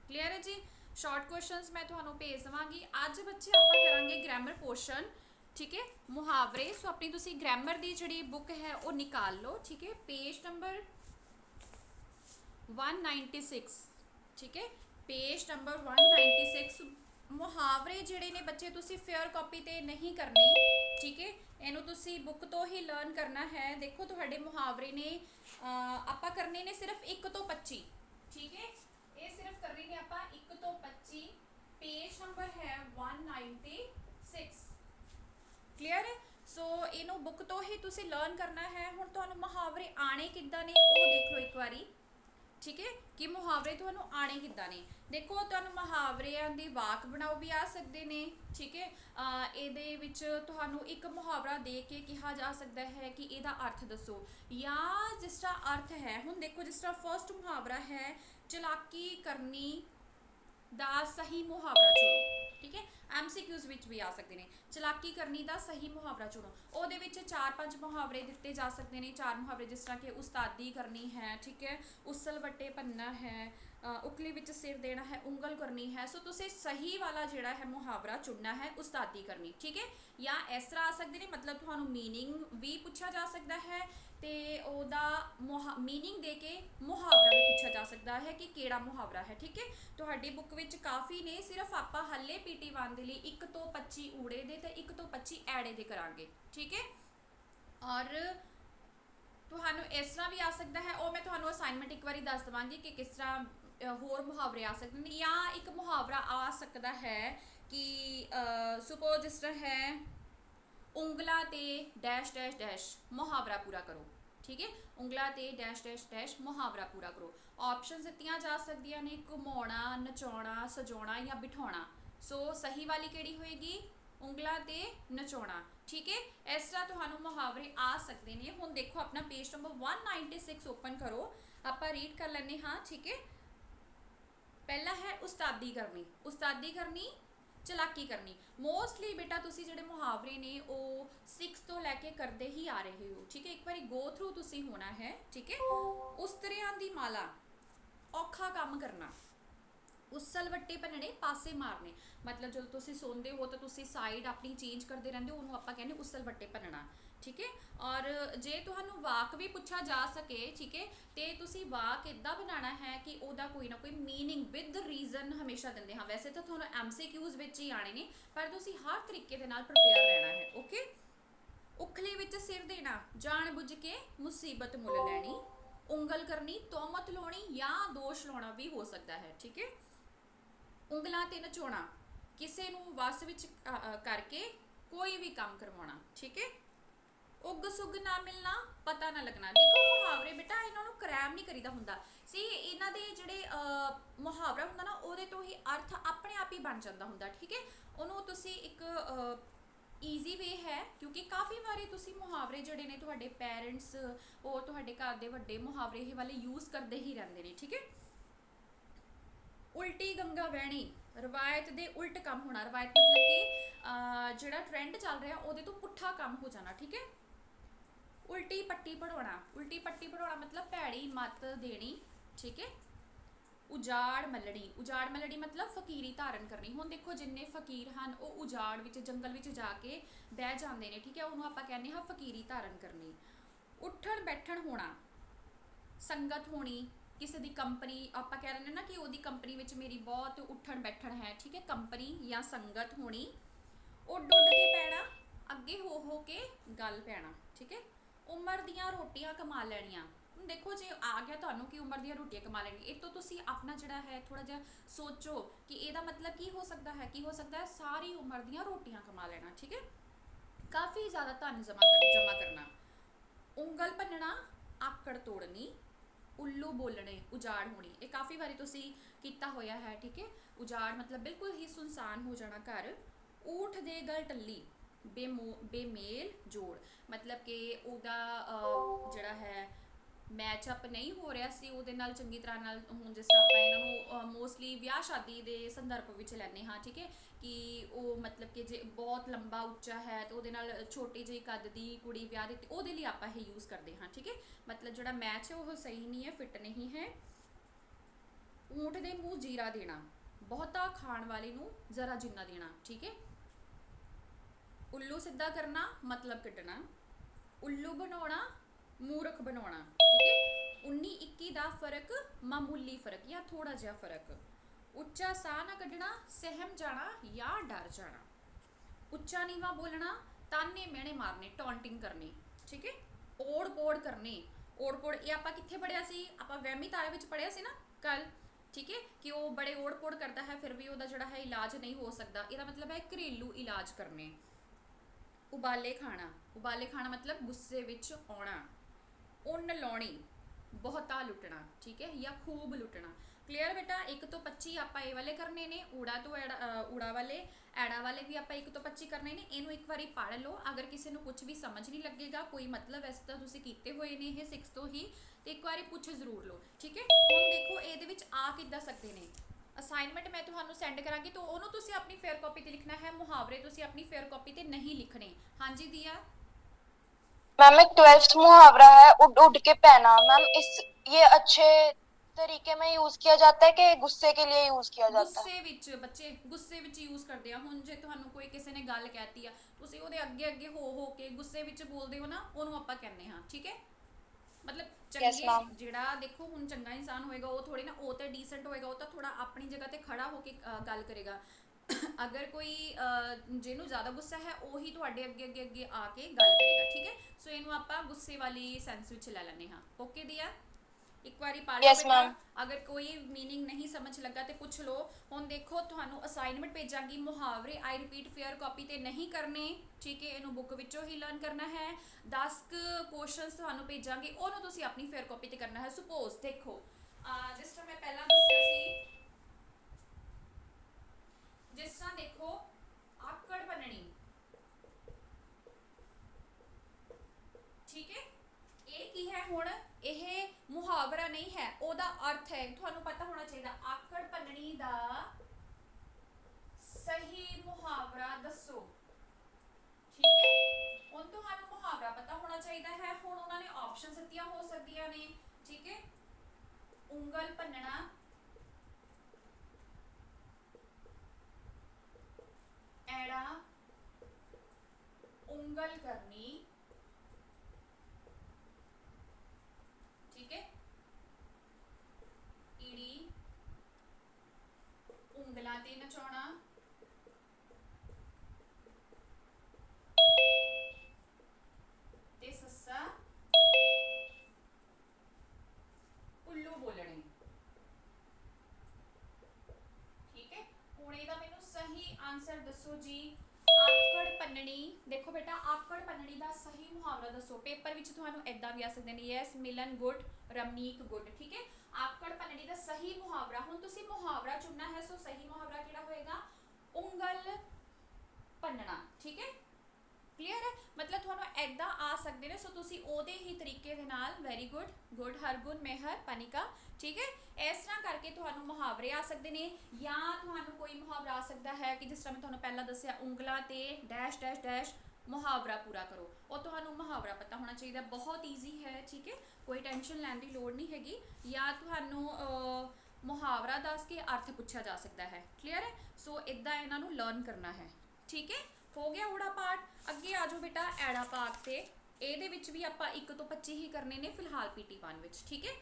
Clear है जी। Short questions मैं ਤੁਹਾਨੂੰ ਭੇਜ ਦਵਾਂਗੀ। ਅੱਜ ਬੱਚੇ ਆਪਾਂ ਕਰਾਂਗੇ ਗ੍ਰਾਮਰ ਪੋਰਸ਼ਨ। ठीक है, मुहावरे। सो अपनी तुसी ग्रामर की जी बुक है वो निकाल लो। ठीक है, पेज नंबर 196। ठीक है, पेज नंबर 196। मुहावरे जिहड़े ने बच्चे तुसी फेयर कॉपी ते नहीं करने। ठीक है, इनू तुसी बुक तो ही लर्न करना है। देखो तुहाडे मुहावरे ने आपां करने ने सिर्फ 1 तो 25। ठीक है, ये सिर्फ करने ने आपां 1 तो 25। पेज नंबर है 196। क्लीयर है। सो इनू बुक तो ही तुसी लर्न करना है। हुण तुहानू मुहावरे आने किद्दां ने वो देख लो एक बारी। ठीक है, कि मुहावरे तुहानू आने किद्दां ने। देखो तुहानू मुहावरियां दी वाक बनाओ भी आ सकते ने। ठीक है, इहदे विच तुहानू एक मुहावरा दे के कहा जा सकता है कि इहदा अर्थ दसो, या जिस तरह अर्थ है। हुण देखो जिस तरह फर्स्ट मुहावरा है, चलाकी करनी दा सही मुहावरा चुनो। ठीक है, MCQs विच भी आ सकते हैं। चलाकी करनी दा सही मुहावरा चुनो। ਉਹਦੇ ਵਿੱਚ 4-5 मुहावरे दिते जा सकते हैं। 4 मुहावरे जिस तरह कि उस्तादी करनी है। ठीक है, उसल वट्टे भन्ना है, उकली विच सिर देना है, उंगल करनी है। सो तुसे सही वाला जिहड़ा है मुहावरा चुनना है, उस्तादी करनी। ठीक है, या इस तरह आ सकते हैं, मतलब तुहानू मीनिंग भी पूछा जा सकता है ते ओदा मीनिंग दे के मुहावरा भी पूछा जा सकता है कि केड़ा मुहावरा है। ठीक है, तुहाडी बुक विच काफ़ी ने, सिर्फ आपां हले PT1 दे लई 1 तो 25 ऊड़े दे ते 1 तो 25 ऐड़े दे करांगे। ठीक है, और तुहानू इस तरह भी आ सकता है, और मैं तुहानू असाइनमेंट एक बारी दस देवांगी कि किस तरह होर मुहावरे आ सकते हैं। या एक मुहावरा आ सकता है कि सुपोज जिस तरह है उंगला ते डैश डैश डैश मुहावरा पूरा करो। ठीक है, उंगला ते डैश डैश डैश मुहावरा पूरा करो। ऑप्शन दित्तियां जा सकदियां ने घुमाउणा, नचाउणा, सजाउणा या बिठाउणा। सो सही वाली किहड़ी होएगी? उंगला ते नचाउणा। ठीक है, इस तरह तुहानू मुहावरे आ सकते हैं। हुण देखो अपना पेज नंबर 196 ओपन करो, आपां रीड कर लैने हाँ। ठीक है, पहला है उस्तादी करनी। उस्तादी करनी, चलाकी करनी। मोस्टली बेटा तुसी जिहड़े मुहावरे ने वो 6 तो लैके करते ही आ रहे हो। ठीक है, एक बार गो थ्रू तुसी होना है। ठीक है, उस्तरियां दी माला, औखा काम करना। उसल वट्टे भन्नने, पासे मारने। मतलब जो तुसी सोंदे हो तो तुसी साइड अपनी चेंज करते रहंदे हो, उन्होंने आपां कहने उसल वट्टे भन्नना। ठीक है, और जे तुहानू वाक भी पूछा जा सके, ठीक है, तो तुसी वाक इदा बनाना है कि ओदा कोई ना कोई मीनिंग विद रीजन हमेशा देंदे हाँ। वैसे तो तुहानू MCQs विच ही आने ने, पर तुसी हर तरीके दे नाल प्रिपेयर रहना है। ओके, उखली विच सिर देना, जान बुझ के मुसीबत मुल लैनी। उंगल करनी, तोहमत लाउणी या दोष लाउणा भी हो सकता है। ठीक है, उंगलां ते नचाउणा, किसी नू वस विच करके कोई भी काम करवाउणा। ठीक है, उग सुग ना मिलना, पता ना लगना। देखो मुहावरे बेटा इन्हों क्रैम नहीं करीदा हुंदा सी। इन्हां दे जिहड़े मुहावरा हुंदा ना, उहदे तो ही अर्थ अपने आप ही बन जांदा हुंदा। ठीक है, उहनूं तुसी एक ईजी वे है, क्योंकि काफ़ी बारे तुसी मुहावरे जिहड़े ने तुहाडे पेरेंट्स और तुहाडे घर दे वड्डे मुहावरे ये वाले यूज़ करते ही रहंदे ने। ठीक है, उल्टी गंगा बहनी, रवायत दे उल्ट काम होना। रवायत मतलब कि जिहड़ा ट्रेंड चल रहा उहदे तो पुट्ठा काम हो जाना। ठीक है, उल्टी पट्टी पढ़ाना। उल्टी पट्टी पढ़ाना मतलब भैड़ी मत देनी। ठीक है, उजाड़ मलड़ी। उजाड़ मलड़ी मतलब फकीरी धारण करनी। हुण देखो जिन्ने फकीर हैं वो उजाड़ विच जंगल विच जाके बह जाते हैं। ठीक है, उन्होंने आपां कहने हाँ फकीरी धारण करनी। उठण बैठण होना, संगत होनी, किसी की कंपनी। आपां कह रहे ना कि वो कंपनी विच मेरी बहुत उठण बैठण है। ठीक है, कंपनी या संगत होनी। उड उड के पैना, अगे हो के गल पैना। ठीक है, उम्र दियां रोटियां कमा लैनियां। देखो जे आ गया तुहानू कि उम्र दियां रोटियां कमा लैनी, ये तो तुसी अपना जिहड़ा है थोड़ा जिहा सोचो कि ਇਹਦਾ मतलब की हो सकता है। की हो सकता है? सारी उम्र दियां रोटियां कमा लेना। ठीक है, काफ़ी ज़्यादा धन जमा करना। उंगल भन्नना, आकड़ तोड़नी। उल्लू बोलने, उजाड़ होनी। ये काफ़ी बारी तुसी कीता होया है। ठीक है, उजाड़ मतलब बिल्कुल ही सुनसान हो जाना घर। ऊठ दे गल टल्ली, बेमेल जोड़। मतलब कि ਉਹਦਾ ਜਿਹੜਾ है मैचअप नहीं हो रहा सी ਉਹਦੇ ਨਾਲ ਚੰਗੀ ਤਰ੍ਹਾਂ ਨਾਲ। ਹੁਣ ਜਿਸ ਤਰ੍ਹਾਂ ਆਪਾਂ ਇਹਨਾਂ ਨੂੰ ਮੋਸਟਲੀ ਵਿਆਹ ਸ਼ਾਦੀ ਦੇ ਸੰਦਰਭ ਵਿੱਚ ਲੈਂਦੇ ਹਾਂ। ਠੀਕ ਹੈ, ਕਿ ਉਹ ਮਤਲਬ ਕਿ ਜੇ ਬਹੁਤ ਲੰਬਾ ਉੱਚਾ ਹੈ ਤਾਂ ਉਹਦੇ ਨਾਲ ਛੋਟੀ ਜਿਹੀ ਕੱਦ ਦੀ ਕੁੜੀ ਵਿਆਹ ਦਿੱਤੀ, ਉਹਦੇ ਲਈ ਆਪਾਂ ਇਹ ਯੂਜ਼ ਕਰਦੇ ਹਾਂ। ਠੀਕ ਹੈ, मतलब ਜਿਹੜਾ मैच है वो सही नहीं है, फिट नहीं है। ਊਂਠ ਦੇ ਮੂੰਹ ਜੀਰਾ ਦੇਣਾ, ਬਹੁਤਾ ਖਾਣ ਵਾਲੇ ਨੂੰ ਜ਼ਰਾ ਜਿੰਨਾ ਦੇਣਾ। ਠੀਕ ਹੈ। ਉੱਲੂ ਸਿੱਧਾ ਕਰਨਾ ਮਤਲਬ ਕੱਢਣਾ, ਉੱਲੂ ਬਣਾਉਣਾ ਮੂਰਖ ਬਣਾਉਣਾ। ਠੀਕ ਹੈ। 19 21 ਦਾ ਫਰਕ ਮਾਮੂਲੀ ਫਰਕ ਜਾਂ ਥੋੜਾ ਜਿਹਾ ਫਰਕ। ਉੱਚਾ ਸਾਹ ਨਾ ਕੱਢਣਾ, ਸਹਿਮ ਜਾਣਾ ਜਾਂ ਡਰ ਜਾਣਾ। ਉੱਚਾ ਨੀਵਾਂ ਬੋਲਣਾ, ਤਾਨੇ ਮਿਹਣੇ ਮਾਰਨੇ, ਟੌਂਟਿੰਗ ਕਰਨੀ। ਠੀਕ ਹੈ। ਓੜ ਪੋੜ ਕਰਨੇ, ਓੜ ਪੋੜ ਇਹ ਆਪਾਂ ਕਿੱਥੇ ਪੜਿਆ ਸੀ? ਆਪਾਂ ਵਹਿਮੀ ਤਾਰੇ ਵਿੱਚ ਪੜਿਆ ਸੀ ਨਾ ਕੱਲ। ਠੀਕ ਹੈ, ਕਿ ਉਹ ਬੜੇ ਓੜ ਪੋੜ ਕਰਦਾ ਹੈ ਫਿਰ ਵੀ ਉਹਦਾ ਜਿਹੜਾ ਹੈ ਇਲਾਜ ਨਹੀਂ ਹੋ ਸਕਦਾ। ਇਹਦਾ ਮਤਲਬ ਹੈ ਘਰੇਲੂ ਇਲਾਜ ਕਰਨੇ। ਉਬਾਲੇ ਖਾਣਾ, ਉਬਾਲੇ ਖਾਣਾ ਮਤਲਬ ਗੁੱਸੇ ਵਿੱਚ ਆਉਣਾ। ਉੱਨ ਲਾਉਣੀ, ਬਹੁਤਾ ਲੁੱਟਣਾ। ਠੀਕ ਹੈ, ਜਾਂ ਖੂਬ ਲੁੱਟਣਾ। ਕਲੀਅਰ ਬੇਟਾ? 1 ਤੋਂ 25 ਆਪਾਂ ਇਹ ਵਾਲੇ ਕਰਨੇ ਨੇ, ਊੜਾ ਤੋਂ ਊੜਾ ਵਾਲੇ, ਐੜਾ ਵਾਲੇ ਵੀ ਆਪਾਂ 1 ਤੋਂ 25 ਕਰਨੇ ਨੇ। ਇਹਨੂੰ ਇੱਕ ਵਾਰੀ ਪੜ੍ਹ ਲਓ, ਅਗਰ ਕਿਸੇ ਨੂੰ ਕੁਝ ਵੀ ਸਮਝ ਨਹੀਂ ਲੱਗੇਗਾ, ਕੋਈ ਮਤਲਬ ਵੈਸੇ ਤਾਂ ਤੁਸੀਂ ਕੀਤੇ ਹੋਏ ਨੇ ਇਹ 6 ਤੋਂ ਹੀ, ਤੇ ਇੱਕ ਵਾਰੀ ਪੁੱਛ ਜ਼ਰੂਰ ਲਓ। ਠੀਕ ਹੈ। ਹੁਣ ਦੇਖੋ ਇਹਦੇ ਵਿੱਚ ਆ ਕਿੱਦਾਂ ਸਕਦੇ ਨੇ। ਅਸਾਈਨਮੈਂਟ ਮੈਂ ਤੁਹਾਨੂੰ ਸੈਂਡ ਕਰਾਂਗੀ, ਤਾਂ ਉਹਨੂੰ ਤੁਸੀਂ ਆਪਣੀ ਫੇਅਰ ਕਾਪੀ ਤੇ ਲਿਖਣਾ ਹੈ, ਮੁਹਾਵਰੇ ਤੁਸੀਂ ਆਪਣੀ ਫੇਅਰ ਕਾਪੀ ਤੇ नहीं लिखने। हाँ जी दिया। मैम एक 12th मुहावरा है, उड़ उड़ के पहना। मैम इस ये अच्छे तरीके में यूज किया जाता है कि गुस्से के लिए यूज किया जाता है? ਗੁੱਸੇ ਵਿੱਚ ਬੱਚੇ ਗੁੱਸੇ ਵਿੱਚ ਯੂਜ਼ ਕਰਦੇ ਆ। ਹੁਣ ਜੇ ਤੁਹਾਨੂੰ ਕੋਈ ਕਿਸੇ ਨੇ ਗੱਲ ਕਹਿਤੀ ਆ, ਤੁਸੀਂ ਉਹਦੇ ਅੱਗੇ ਅੱਗੇ ਹੋ ਕੇ ਗੁੱਸੇ ਵਿੱਚ ਬੋਲਦੇ ਹੋ ਨਾ, ਉਹਨੂੰ ਆਪਾਂ ਕਹਿੰਦੇ ਹਾਂ। ਠੀਕ ਹੈ। ਮਤਲਬ Yes, ਚੰਗੇ, ma'am. ਜਿਹੜਾ ਦੇਖੋ ਹੁਣ ਚੰਗਾ ਇਨਸਾਨ ਹੋਏਗਾ ਉਹ ਥੋੜੀ ਨਾ, ਉਹ ਤਾਂ ਡੀਸੈਂਟ ਹੋਏਗਾ, ਉਹ ਤਾਂ ਥੋੜਾ ਆਪਣੀ ਜਗ੍ਹਾ ਤੇ ਖੜਾ ਹੋ ਕੇ ਗੱਲ ਕਰੇਗਾ। ਅਗਰ ਕੋਈ ਜਿਹਨੂੰ ਜ਼ਿਆਦਾ ਗੁੱਸਾ ਹੈ ਉਹੀ ਤੁਹਾਡੇ ਅੱਗੇ ਅੱਗੇ ਅੱਗੇ ਆ ਕੇ ਗੱਲ ਕਰੇਗਾ। ਠੀਕ ਹੈ। ਸੋ ਇਹਨੂੰ ਆਪਾਂ ਗੁੱਸੇ ਵਾਲੀ ਸੈਂਸ ਵਿੱਚ ਲੈ ਲੈਂਦੇ ਹਾਂ। ਓਕੇ ਦੀਆ? ਇੱਕ ਵਾਰੀ ਪੜ੍ਹ ਲਓ Yes, ਬੇਟਾ, ma'am. ਅਗਰ ਕੋਈ ਮੀਨਿੰਗ ਨਹੀਂ ਸਮਝ ਲੱਗਾ ਤੇ ਪੁੱਛ ਲਓ। ਹੁਣ ਦੇਖੋ ਤੁਹਾਨੂੰ ਅਸਾਈਨਮੈਂਟ ਭੇਜਾਂਗੀ, ਮੁਹਾਵਰੇ ਆਈ ਰਿਪੀਟ ਫੇਅਰ ਕਾਪੀ ਤੇ ਨਹੀਂ ਕਰਨੇ। ਠੀਕ ਹੈ, ਇਹਨੂੰ ਬੁੱਕ ਵਿੱਚੋਂ ਹੀ ਲਰਨ ਕਰਨਾ ਹੈ। 10 ਕੁਐਸਚਨਸ ਤੁਹਾਨੂੰ ਭੇਜਾਂਗੀ, ਉਹਨੂੰ ਤੁਸੀਂ ਆਪਣੀ ਫੇਅਰ ਕਾਪੀ ਤੇ ਕਰਨਾ ਹੈ। ਸੁਪੋਜ਼ ਦੇਖੋ, ਜਿਸ ਤਰ੍ਹਾਂ ਮੈਂ ਪਹਿਲਾਂ ਦੱਸਿਆ ਸੀ, ਜਿਸ ਤਰ੍ਹਾਂ ਦੇਖੋ ਆਕੜ ਭੰਨਣੀ। ਠੀਕ ਹੈ। ਇਹ ਕੀ ਹੈ? ਹੁਣ ਇਹ ਮੁਹਾਵਰਾ ਨਹੀਂ ਹੈ, ਉਹਦਾ ਅਰਥ ਹੈ, ਤੁਹਾਨੂੰ ਪਤਾ ਹੋਣਾ ਚਾਹੀਦਾ। ਆਕੜ ਭੰਨਣੀ ਦਾ ਸਹੀ ਮੁਹਾਵਰਾ ਦੱਸੋ। ਠੀਕ ਹੈ। ਹੁਣ ਤੁਹਾਨੂੰ ਮੁਹਾਵਰਾ ਪਤਾ ਹੋਣਾ ਚਾਹੀਦਾ ਹੈ। ਹੁਣ ਉਹਨਾਂ ਨੇ ਆਪਸ਼ਨ ਦਿੱਤੀਆਂ ਹੋ ਸਕਦੀਆਂ ਨੇ। ਠੀਕ ਹੈ। ਉਂਗਲ ਭੰਨਣਾ, ਐੜਾ, ਉਂਗਲ ਕਰਨੀ। ਠੀਕ ਹੈ। ਈੜੀ, ਉਂਗਲਾਂ ਤੇ ਨਚਾਉਣਾ। ਤੇ ਸੱਸਾ ਉੱਲੂ ਬੋਲਣੇ। ਠੀਕ ਹੈ। ਹੁਣ ਇਹਦਾ ਮੈਨੂੰ ਸਹੀ ਆਨਸਰ ਦੱਸੋ ਜੀ। ਆਕੜ ਭੰਨਣੀ, ਦੇਖੋ ਬੇਟਾ ਆਕੜ ਭੰਨਣੀ ਦਾ ਸਹੀ ਮੁਹਾਵਰਾ ਦੱਸੋ। ਪੇਪਰ ਵਿੱਚ ਤੁਹਾਨੂੰ ਇਦਾਂ ਵੀ ਆ ਸਕਦੇ ਨੇ, ਯੈਸ ਮਿਲਨ ਗੁੱਡ, ਰਮਨੀਕ ਗੁੱਡ। ਠੀਕ ਹੈ। ਆਕੜ ਭੰਨਣੀ ਦਾ ਸਹੀ ਮੁਹਾਵਰਾ, ਹੁਣ ਤੁਸੀਂ ਮੁਹਾਵਰਾ ਚੁਣਨਾ ਹੈ। ਸੋ ਸਹੀ ਮੁਹਾਵਰਾ ਕਿਹੜਾ ਹੋਏਗਾ? ਉਂਗਲ ਭੰਨਣਾ। ਠੀਕ ਹੈ। ਕਲੀਅਰ ਹੈ? ਮਤਲਬ ਤੁਹਾਨੂੰ ਐਦਾਂ ਆ ਸਕਦੇ ਨੇ, ਸੋ ਤੁਸੀਂ ਉਹਦੇ ਹੀ ਤਰੀਕੇ ਦੇ ਨਾਲ, ਵੈਰੀ ਗੁੱਡ, ਗੁੱਡ ਹਰਗੁਣ, ਮੇਹਰ, ਪਨਿਕਾ। ਠੀਕ ਹੈ। ਇਸ ਤਰ੍ਹਾਂ ਕਰਕੇ ਤੁਹਾਨੂੰ ਮੁਹਾਵਰੇ ਆ ਸਕਦੇ ਨੇ। ਜਾਂ ਤੁਹਾਨੂੰ ਕੋਈ ਮੁਹਾਵਰਾ ਆ ਸਕਦਾ ਹੈ ਕਿ ਜਿਸ ਤਰ੍ਹਾਂ ਮੈਂ ਤੁਹਾਨੂੰ ਪਹਿਲਾਂ ਦੱਸਿਆ, ਉਂਗਲਾਂ ਤੇ ਡੈਸ਼ ਡੈਸ਼ ਡੈਸ਼, ਮੁਹਾਵਰਾ ਪੂਰਾ ਕਰੋ। ਉਹ ਤੁਹਾਨੂੰ ਮੁਹਾਵਰਾ ਪਤਾ ਹੋਣਾ ਚਾਹੀਦਾ, ਬਹੁਤ ਈਜ਼ੀ ਹੈ। ਠੀਕ ਹੈ, ਕੋਈ ਟੈਨਸ਼ਨ ਲੈਣ ਦੀ ਲੋੜ ਨਹੀਂ ਹੈਗੀ। ਜਾਂ ਤੁਹਾਨੂੰ ਮੁਹਾਵਰਾ ਦੱਸ ਕੇ ਅਰਥ ਪੁੱਛਿਆ ਜਾ ਸਕਦਾ ਹੈ। ਕਲੀਅਰ ਹੈ? ਸੋ ਇਦਾਂ ਇਹਨਾਂ ਨੂੰ ਲਰਨ ਕਰਨਾ ਹੈ। ਠੀਕ ਹੈ। ਹੋ ਗਿਆ ਊੜਾ ਪਾਠ। ਅੱਗੇ ਆ ਜਾਓ ਬੇਟਾ ਐੜਾ ਪਾਠ ਤੇ। ਇਹਦੇ ਵਿੱਚ ਵੀ ਆਪਾਂ 1 ਤੋਂ 25 ਹੀ ਕਰਨੇ ਨੇ ਫਿਲਹਾਲ PT1 ਵਿੱਚ। ਠੀਕ ਹੈ।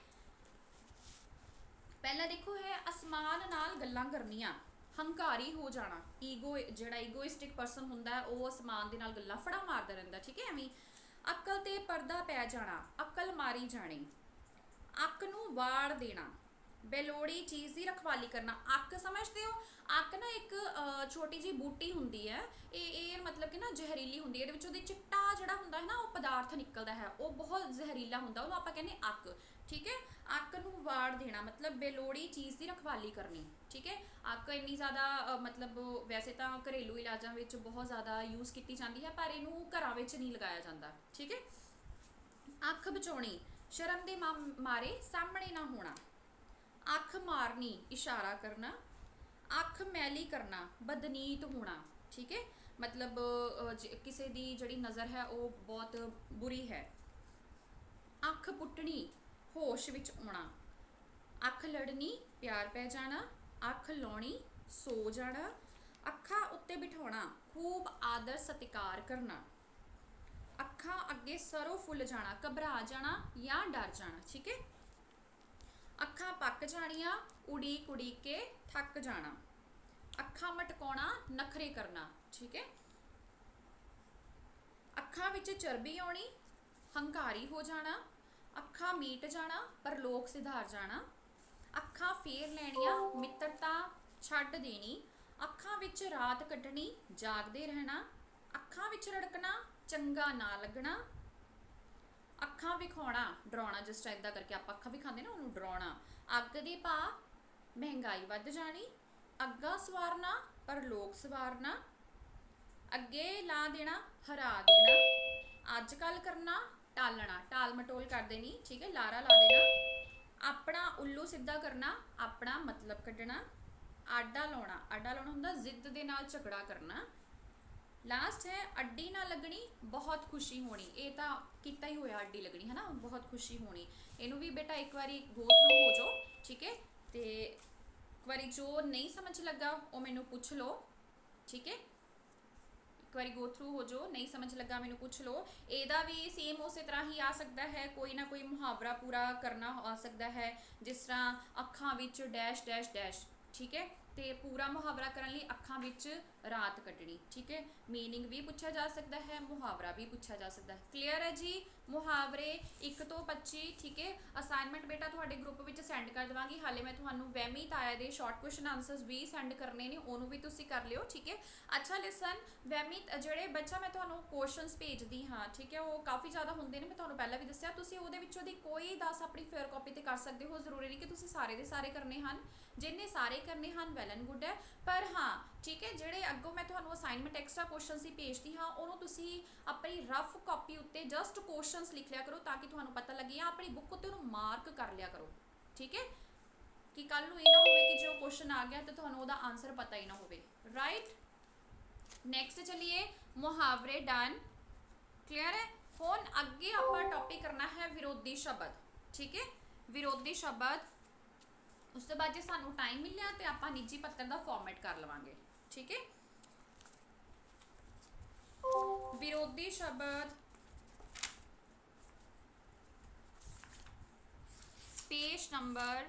ਪਹਿਲਾਂ ਦੇਖੋ ਹੈ ਅਸਮਾਨ ਨਾਲ ਗੱਲਾਂ ਕਰਨੀਆਂ, ਹੰਕਾਰੀ ਹੋ ਜਾਣਾ। ਈਗੋ, ਜਿਹੜਾ ਈਗੋਇਸਟਿਕ ਪਰਸਨ ਹੁੰਦਾ ਉਹ ਅਸਮਾਨ ਦੇ ਨਾਲ ਗੱਲਾਂ ਫੜਾ ਮਾਰਦਾ ਰਹਿੰਦਾ। ਠੀਕ ਹੈ। ਐਵੇਂ ਅਕਲ ਤੇ ਪਰਦਾ ਪੈ ਜਾਣਾ, ਅਕਲ ਮਾਰੀ ਜਾਣੀ। ਅੱਕ ਨੂੰ ਵਾੜ ਦੇਣਾ, ਬੇਲੋੜੀ ਚੀਜ਼ ਦੀ ਰਖਵਾਲੀ ਕਰਨਾ। ਅੱਕ ਸਮਝਦੇ ਹੋ? ਅੱਕ ਨਾ ਇੱਕ ਛੋਟੀ ਜਿਹੀ ਬੂਟੀ ਹੁੰਦੀ ਹੈ। ਇਹ ਮਤਲਬ ਕਿ ਨਾ ਜ਼ਹਿਰੀਲੀ ਹੁੰਦੀ ਹੈ। ਇਹਦੇ ਵਿੱਚ ਉਹਦੇ ਚਿੱਟਾ ਜਿਹੜਾ ਹੁੰਦਾ ਹੈ ਨਾ, ਉਹ ਪਦਾਰਥ ਨਿਕਲਦਾ ਹੈ, ਉਹ ਬਹੁਤ ਜ਼ਹਿਰੀਲਾ ਹੁੰਦਾ, ਉਹਨੂੰ ਆਪਾਂ ਕਹਿੰਦੇ ਅੱਕ। ਠੀਕ ਹੈ। ਅੱਕ ਨੂੰ ਵਾੜ ਦੇਣਾ ਮਤਲਬ ਬੇਲੋੜੀ ਚੀਜ਼ ਦੀ ਰਖਵਾਲੀ ਕਰਨੀ। ਠੀਕ ਹੈ। ਅੱਕ ਇੰਨੀ ਜ਼ਿਆਦਾ ਮਤਲਬ ਵੈਸੇ ਤਾਂ ਘਰੇਲੂ ਇਲਾਜਾਂ ਵਿੱਚ ਬਹੁਤ ਜ਼ਿਆਦਾ ਯੂਜ਼ ਕੀਤੀ ਜਾਂਦੀ ਹੈ, ਪਰ ਇਹਨੂੰ ਘਰਾਂ ਵਿੱਚ ਨਹੀਂ ਲਗਾਇਆ ਜਾਂਦਾ। ਠੀਕ ਹੈ। ਅੱਖ ਬਚਾਉਣੀ, ਸ਼ਰਮ ਦੇ ਮਾਰੇ ਸਾਹਮਣੇ ਨਾ ਹੋਣਾ। ਅੱਖ ਮਾਰਨੀ, ਇਸ਼ਾਰਾ ਕਰਨਾ। ਅੱਖ ਮੈਲੀ ਕਰਨਾ, ਬਦਨੀਤ ਹੋਣਾ। ਠੀਕ ਹੈ। ਮਤਲਬ ਕਿਸੇ ਦੀ ਜਿਹੜੀ ਨਜ਼ਰ ਹੈ ਉਹ ਬਹੁਤ ਬੁਰੀ ਹੈ। ਅੱਖ ਪੁੱਟਣੀ, ਹੋਸ਼ ਵਿੱਚ ਆਉਣਾ। ਅੱਖ ਲੜਨੀ ਪਿਆਰ ਪੈ ਜਾਣਾ, ਅੱਖ ਲਾਉਣੀ ਸੋ ਜਾਣਾ, ਅੱਖਾਂ ਉੱਤੇ ਬਿਠਾਉਣਾ ਖੂਬ ਆਦਰ ਸਤਿਕਾਰ ਕਰਨਾ, ਅੱਖਾਂ ਅੱਗੇ ਸਰੋਂ ਫੁੱਲ ਜਾਣਾ, ਘਬਰਾ ਜਾਣਾ ਜਾਂ ਡਰ ਜਾਣਾ। ਠੀਕ ਹੈ। ਅੱਖਾਂ ਪੱਕ ਜਾਣੀਆਂ, ਉਡੀਕ ਉਡੀਕ ਕੇ ਥੱਕ ਜਾਣਾ, ਅੱਖਾਂ ਮਟਕਾਉਣਾ ਨਖਰੇ ਕਰਨਾ। ਠੀਕ ਹੈ। ਅੱਖਾਂ ਵਿੱਚ ਚਰਬੀ ਆਉਣੀ, ਹੰਕਾਰੀ ਹੋ ਜਾਣਾ, ਅੱਖਾਂ ਮੀਟ ਜਾਣਾ ਪਰ ਲੋਕ ਸਿਧਾਰ ਜਾਣਾ, ਅੱਖਾਂ ਫੇਰ ਲੈਣੀਆਂ ਮਿੱਤਰਤਾ ਛੱਡ ਦੇਣੀ, ਅੱਖਾਂ ਵਿੱਚ ਰਾਤ ਕੱਢਣੀ ਜਾਗਦੇ ਰਹਿਣਾ, ਅੱਖਾਂ ਵਿੱਚ ਰੜਕਣਾ ਚੰਗਾ ਨਾ ਲੱਗਣਾ, ਅੱਖਾਂ ਵਿਖਾਉਣਾ ਡਰਾਉਣਾ, ਜਿਸ ਤਰ੍ਹਾਂ ਇੱਦਾਂ ਕਰਕੇ ਆਪਾਂ ਅੱਖਾਂ ਵਿਖਾਉਂਦੇ ਨਾ ਉਹਨੂੰ ਡਰਾਉਣਾ, ਅੱਗ ਦੇ ਪਾ ਮਹਿੰਗਾਈ ਵੱਧ ਜਾਣੀ, ਅੱਗਾ ਸਵਾਰਨਾ ਪਰ ਲੋਕ ਸਵਾਰਨਾ, ਅੱਗੇ ਲਾ ਦੇਣਾ ਹਰਾ ਦੇਣਾ, ਅੱਜ ਕੱਲ ਕਰਨਾ ਟਾਲਣਾ ਟਾਲ ਮਟੋਲ ਕਰ ਦੇਣੀ। ਠੀਕ ਹੈ। ਲਾਰਾ ਲਾ ਦੇਣਾ, ਆਪਣਾ ਉੱਲੂ ਸਿੱਧਾ ਕਰਨਾ, ਆਪਣਾ ਮਤਲਬ ਕੱਢਣਾ, ਆਡਾ ਲਾਉਣਾ ਹੁੰਦਾ ਜ਼ਿੱਦ ਦੇ ਨਾਲ ਝਗੜਾ ਕਰਨਾ, ਲਾਸਟ ਹੈ ਅੱਡੀ ਨਾ ਲੱਗਣੀ ਬਹੁਤ ਖੁਸ਼ੀ ਹੋਣੀ। ਇਹ ਤਾਂ ਕੀਤਾ ਹੀ ਹੋਇਆ ਅੱਡੀ ਲੱਗਣੀ ਹੈ ਨਾ, ਬਹੁਤ ਖੁਸ਼ੀ ਹੋਣੀ। ਇਹਨੂੰ ਵੀ ਬੇਟਾ ਇੱਕ ਵਾਰੀ ਗੋ ਥਰੂ ਹੋ ਜਾਓ। ਠੀਕ ਹੈ। ਤੇ ਇੱਕ ਵਾਰੀ ਜੋ ਨਹੀਂ ਸਮਝ ਲੱਗਾ ਉਹ ਮੈਨੂੰ ਪੁੱਛ ਲਓ। ਠੀਕ ਹੈ। ਇੱਕ ਵਾਰੀ ਗੋ ਥਰੂ ਹੋ ਜਾਓ, ਨਹੀਂ ਸਮਝ ਲੱਗਾ ਮੈਨੂੰ ਪੁੱਛ ਲਓ। ਇਹਦਾ ਵੀ ਸੇਮ ਉਸੇ ਤਰ੍ਹਾਂ ਹੀ ਆ ਸਕਦਾ ਹੈ, ਕੋਈ ਨਾ ਕੋਈ ਮੁਹਾਵਰਾ ਪੂਰਾ ਕਰਨਾ ਆ ਸਕਦਾ ਹੈ, ਜਿਸ ਤਰ੍ਹਾਂ ਅੱਖਾਂ ਵਿੱਚ ਡੈਸ਼ ਡੈਸ਼ ਡੈਸ਼। ਠੀਕ ਹੈ। ਤੇ ਪੂਰਾ ਮੁਹਾਵਰਾ ਕਰਨ ਲਈ ਅੱਖਾਂ ਵਿੱਚ ਰਾਤ ਕੱਢਣੀ। ਠੀਕ ਹੈ। ਮੀਨਿੰਗ ਵੀ ਪੁੱਛਿਆ ਜਾ ਸਕਦਾ ਹੈ, ਮੁਹਾਵਰਾ ਵੀ ਪੁੱਛਿਆ ਜਾ ਸਕਦਾ ਹੈ। ਕਲੀਅਰ ਹੈ ਜੀ। ਮੁਹਾਵਰੇ 1 ਤੋਂ 25। ਠੀਕ ਹੈ। ਅਸਾਈਨਮੈਂਟ ਬੇਟਾ ਤੁਹਾਡੇ ਗਰੁੱਪ ਵਿੱਚ ਸੈਂਡ ਕਰ ਦੇਵਾਂਗੀ। ਹਾਲੇ ਮੈਂ ਤੁਹਾਨੂੰ ਵਹਿਮੀ ਤਾਇਆ ਦੇ ਸ਼ਾਰਟ ਕੁਐਸਚਨ ਆਨਸਰਸ ਵੀ ਸੈਂਡ ਕਰਨੇ ਨੇ, ਉਹਨੂੰ ਵੀ ਤੁਸੀਂ ਕਰ ਲਿਓ। ਠੀਕ ਹੈ। ਅੱਛਾ ਲਿਸਨ, ਵਹਿਮੀ ਜਿਹੜੇ ਬੱਚਾ ਮੈਂ ਤੁਹਾਨੂੰ ਕੁਐਸਚਨਸ ਭੇਜਦੀ ਹਾਂ, ਠੀਕ ਹੈ, ਉਹ ਕਾਫੀ ਜ਼ਿਆਦਾ ਹੁੰਦੇ ਨੇ, ਮੈਂ ਤੁਹਾਨੂੰ ਪਹਿਲਾਂ ਵੀ ਦੱਸਿਆ। ਤੁਸੀਂ ਉਹਦੇ ਵਿੱਚੋਂ ਦੀ ਕੋਈ 10 ਆਪਣੀ ਫੇਅਰ ਕਾਪੀ ਤੇ ਕਰ ਸਕਦੇ ਹੋ, ਜ਼ਰੂਰੀ ਨਹੀਂ ਕਿ ਤੁਸੀਂ ਸਾਰੇ ਦੇ ਸਾਰੇ ਕਰਨੇ ਹਨ। ਜਿੰਨੇ ਸਾਰੇ ਕਰਨੇ ਹਨ ਵੈਲ ਐਂਡ ਗੁੱਡ ਹੈ, ਪਰ ਹਾਂ ਠੀਕ ਹੈ, ਜਿਹੜੇ ਅੱਗੋਂ ਮੈਂ ਤੁਹਾਨੂੰ ਅਸਾਈਨਮੈਂਟ ਐਕਸਟਰਾ ਕੁਐਸਚਨਸ ਹੀ ਭੇਜਦੀ ਹਾਂ, ਉਹਨੂੰ ਤੁਸੀਂ ਆਪਣੀ ਰਫ ਕਾਪੀ ਉੱਤੇ ਜਸਟ ਕੁਐਸਚਨਸ ਲਿਖ ਲਿਆ ਕਰੋ, ਤਾਂ ਕਿ ਤੁਹਾਨੂੰ ਪਤਾ ਲੱਗੇ, ਜਾਂ ਆਪਣੀ ਬੁੱਕ ਉੱਤੇ ਉਹਨੂੰ ਮਾਰਕ ਕਰ ਲਿਆ ਕਰੋ। ਠੀਕ ਹੈ। ਕਿ ਕੱਲ ਨੂੰ ਇਹ ਨਾ ਹੋਵੇ ਕਿ ਜੋ ਕੁਐਸਚਨ ਆ ਗਿਆ ਤੇ ਤੁਹਾਨੂੰ ਉਹਦਾ ਆਨਸਰ ਪਤਾ ਹੀ ਨਾ ਹੋਵੇ। ਰਾਈਟ। ਨੈਕਸਟ ਚਲਿਏ ਮੁਹਾਵਰੇ। ਡਨ। ਕਲੀਅਰ ਹੈ। ਹੁਣ ਅੱਗੇ ਆਪਾਂ ਟੌਪਿਕ ਕਰਨਾ ਹੈ ਵਿਰੋਧੀ ਸ਼ਬਦ। ਠੀਕ ਹੈ। ਵਿਰੋਧੀ ਸ਼ਬਦ। ਉਸ ਤੋਂ ਬਾਅਦ ਜੇ ਸਾਨੂੰ ਟਾਈਮ ਮਿਲਿਆ ਤੇ ਆਪਾਂ ਨਿੱਜੀ ਪੱਤਰ ਦਾ ਫਾਰਮੈਟ ਕਰ ਲਵਾਂਗੇ। ਠੀਕ ਹੈ। ਵਿਰੋਧੀ ਸ਼ਬਦ ਪੇਜ ਨੰਬਰ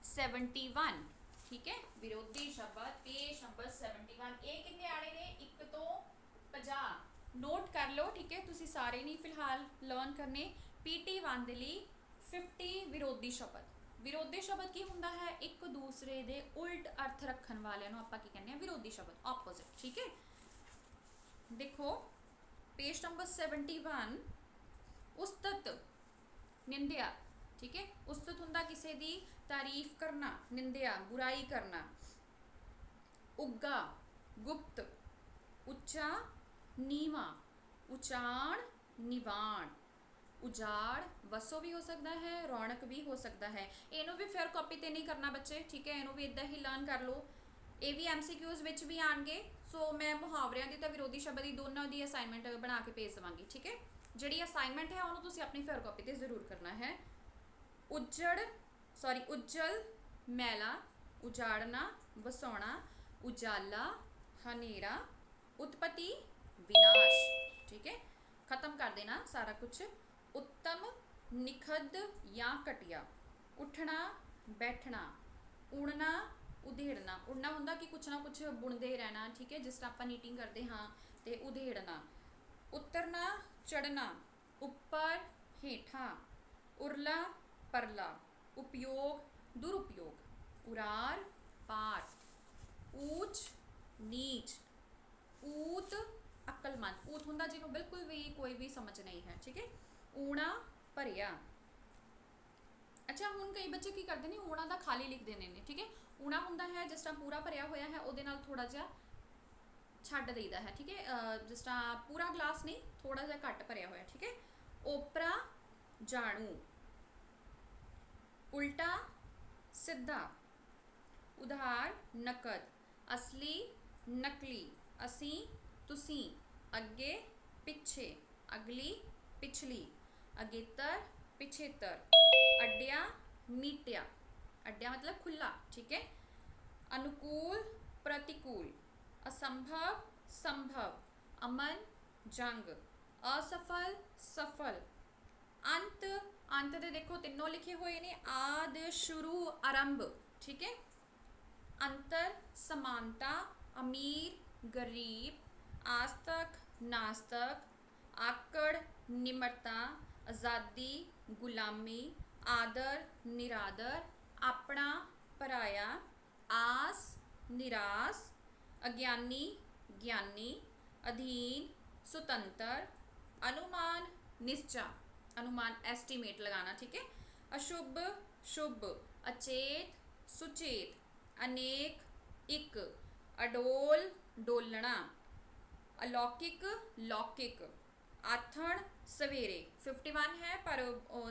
71। ਠੀਕ ਹੈ। ਵਿਰੋਧੀ ਸ਼ਬਦ ਪੇਜ ਨੰਬਰ 71। ਇਹ ਕਿੰਨੇ ਆਣੇ ਨੇ? 1 ਤੋਂ 50। ਨੋਟ ਕਰ ਲਓ। ਠੀਕ ਹੈ। ਤੁਸੀਂ ਸਾਰੇ ਨਹੀਂ ਫਿਲਹਾਲ ਲਰਨ ਕਰਨੇ। PT1 ਦੇ ਲਈ 50 ਵਿਰੋਧੀ ਸ਼ਬਦ। ਵਿਰੋਧੀ ਸ਼ਬਦ ਕੀ ਹੁੰਦਾ ਹੈ? ਇੱਕ ਦੂਸਰੇ ਦੇ ਉਲਟ ਅਰਥ ਰੱਖਣ ਵਾਲਿਆਂ ਨੂੰ ਆਪਾਂ ਕੀ ਕਹਿੰਦੇ ਆ? ਵਿਰੋਧੀ ਸ਼ਬਦ, ਆਪੋਜ਼ਿਟ। ਠੀਕ ਹੈ। ਦੇਖੋ ਪੇਜ ਨੰਬਰ 71। ਉਸਤਤ, ਨਿੰਦਿਆ। ਠੀਕ ਹੈ। ਉਸਤਤ ਹੁੰਦਾ ਕਿਸੇ ਦੀ ਤਾਰੀਫ ਕਰਨਾ, ਨਿੰਦਿਆ ਬੁਰਾਈ ਕਰਨਾ। ਉੱਗਾ, ਗੁਪਤ, ਉੱਚਾ ਨੀਵਾਂ, ਉਚਾਣ ਨਿਵਾਣ, ਉਜਾੜ ਵਸੋਂ ਵੀ ਹੋ ਸਕਦਾ ਹੈ, ਰੌਣਕ ਵੀ ਹੋ ਸਕਦਾ ਹੈ। ਇਹਨੂੰ ਵੀ ਫੇਅਰ ਕਾਪੀ ਤੇ ਨਹੀਂ ਕਰਨਾ ਬੱਚੇ। ਠੀਕ ਹੈ। ਇਹਨੂੰ ਵੀ ਇਦਾਂ ਹੀ ਲਰਨ ਕਰ ਲਓ। ਇਹ ਵੀ MCQs ਵਿੱਚ ਵੀ ਆਣਗੇ। ਸੋ ਮੈਂ ਮੁਹਾਵਰਿਆਂ ਦੀ ਤਾਂ ਵਿਰੋਧੀ ਸ਼ਬਦ ਦੀ ਦੋਨਾਂ ਦੀ ਅਸਾਈਨਮੈਂਟ ਬਣਾ ਕੇ ਭੇਜ ਦੇਵਾਂਗੀ। ਠੀਕ ਹੈ। ਜਿਹੜੀ ਅਸਾਈਨਮੈਂਟ ਹੈ ਉਹਨੂੰ ਤੁਸੀਂ ਆਪਣੀ ਫੇਅਰ ਕਾਪੀ ਤੇ ਜ਼ਰੂਰ ਕਰਨਾ ਹੈ। ਉੱਜਲ, ਮੈਲਾ, ਉਜਾੜਨਾ, ਵਸਾਉਣਾ, ਉਜਾਲਾ, ਹਨੇਰਾ, ਉਤਪਤੀ, ਵਿਨਾਸ਼। ਠੀਕ ਹੈ। ਖਤਮ ਕਰ ਦੇਣਾ ਸਾਰਾ ਕੁਝ। ਉੱਤਮ, ਨਿਖਦ ਜਾਂ ਘਟੀਆ। ਉੱਠਣਾ, ਬੈਠਣਾ, ਉੜਨਾ, ਉਧੇੜਨਾ। ਉੜਨਾ ਹੁੰਦਾ ਕਿ ਕੁਛ ਨਾ ਕੁਛ ਬੁਣਦੇ ਰਹਿਣਾ। ਠੀਕ ਹੈ। ਜਿਸ ਤਰ੍ਹਾਂ ਆਪਾਂ ਨੀਟਿੰਗ ਕਰਦੇ ਹਾਂ। ਤੇ ਉਧੇੜਨਾ। ਉਤਰਨਾ, ਚੜਨਾ, ਉੱਪਰ, ਹੇਠਾਂ, ਉਰਲਾ, ਪਰਲਾ, ਉਪਯੋਗ, ਦੁਰਉਪਯੋਗ, ਉਰਾਰ, ਪਾਰ, ਊਚ, ਨੀਚ, ਊਤ, ਅਕਲਮੰਦ। ਊਤ ਹੁੰਦਾ ਜਿਹਨੂੰ ਬਿਲਕੁਲ ਵੀ ਕੋਈ ਵੀ ਸਮਝ ਨਹੀਂ ਹੈ। ਠੀਕ ਹੈ। ਊਣਾ, ਭਰਿਆ। ਅੱਛਾ, ਹੁਣ ਕਈ ਬੱਚੇ ਕੀ ਕਰਦੇ ਨੇ? ਊਣਾ ਦਾ ਖਾਲੀ ਲਿਖ ਦਿੰਦੇ ਨੇ। ਠੀਕ ਹੈ। ਊਣਾ ਹੁੰਦਾ ਹੈ ਜਿਸ ਤਰ੍ਹਾਂ ਪੂਰਾ ਭਰਿਆ ਹੋਇਆ ਹੈ, ਉਹਦੇ ਨਾਲ ਥੋੜਾ ਜਿਹਾ ਛੱਡ ਦੇਈਦਾ ਹੈ। ਠੀਕ ਹੈ। ਜਿਸ ਤਰ੍ਹਾਂ ਪੂਰਾ ਗਲਾਸ ਨਹੀਂ, ਥੋੜਾ ਜਿਹਾ ਘੱਟ ਭਰਿਆ ਹੋਇਆ। ਠੀਕ ਹੈ। ਓਪਰਾ, ਜਾਣੂ, ਉਲਟਾ, ਸਿੱਧਾ, ਉਧਾਰ, ਨਕਦ, ਅਸਲੀ, ਨਕਲੀ, ਅਸੀਂ, ਤੁਸੀਂ, ਅੱਗੇ, ਪਿੱਛੇ, ਅਗਲੀ, ਪਿਛਲੀ, ਅਗੇਤਰ, ਪਿਛੇਤਰ, ਅੱਡਿਆ, ਮੀਟਿਆ। अड्डा मतलब खुला, ठीक है। अनुकूल प्रतिकूल, असंभव संभव, अमन जंग, असफल सफल, अंत अंत दे देखो तीनों लिखे हुए ने, आद शुरू आरंभ, ठीक है। अंतर समानता, अमीर गरीब, आस्तक नास्तक, आकड़ निम्रता, आज़ादी गुलामी, आदर निरादर, अपना पराया, आस निराश, अज्ञानी ज्ञानी, अधीन स्वतंत्र, अनुमान निश्चा, अनुमान एस्टिमेट लगाना, ठीक है। अशुभ शुभ, अचेत सुचेत, अनेक एक, अडोल डोलना, अलौकिक लौकिक, आथण सवेरे। 51 है पर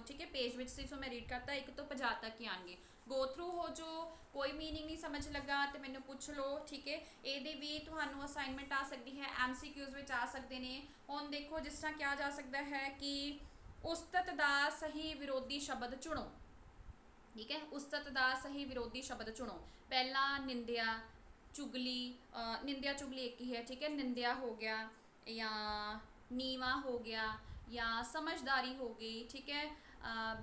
ठीक है पेज विच सी, सो मैं रीड करता, एक तो 50 तक ही आएंगे। गो थ्रू हो जो, कोई मीनिंग नहीं समझ लगा तो मैंने पूछ लो, ठीक है। ਇਹਦੇ ਵੀ ਤੁਹਾਨੂੰ ਅਸਾਈਨਮੈਂਟ ਆ ਸਕਦੀ ਹੈ, MCQs ਵਿੱਚ ਆ ਸਕਦੇ ਨੇ। ਹੁਣ ਦੇਖੋ ਜਿਸ ਤਰ੍ਹਾਂ ਕਿਹਾ ਜਾ ਸਕਦਾ ਹੈ ਕਿ ਉਸਤਤ ਦਾ ਸਹੀ ਵਿਰੋਧੀ ਸ਼ਬਦ ਚੁਣੋ, ਠੀਕ ਹੈ। ਉਸਤਤ ਦਾ ਸਹੀ ਵਿਰੋਧੀ ਸ਼ਬਦ ਚੁਣੋ। ਪਹਿਲਾ ਨਿੰਦਿਆ ਚੁਗਲੀ, ਨਿੰਦਿਆ ਚੁਗਲੀ ਇੱਕ ਹੀ ਹੈ, ਠੀਕ ਹੈ। ਨਿੰਦਿਆ ਹੋ ਗਿਆ ਜਾਂ ਨੀਵਾ ਹੋ ਗਿਆ ਜਾਂ ਸਮਝਦਾਰੀ ਹੋ ਗਈ, ਠੀਕ ਹੈ।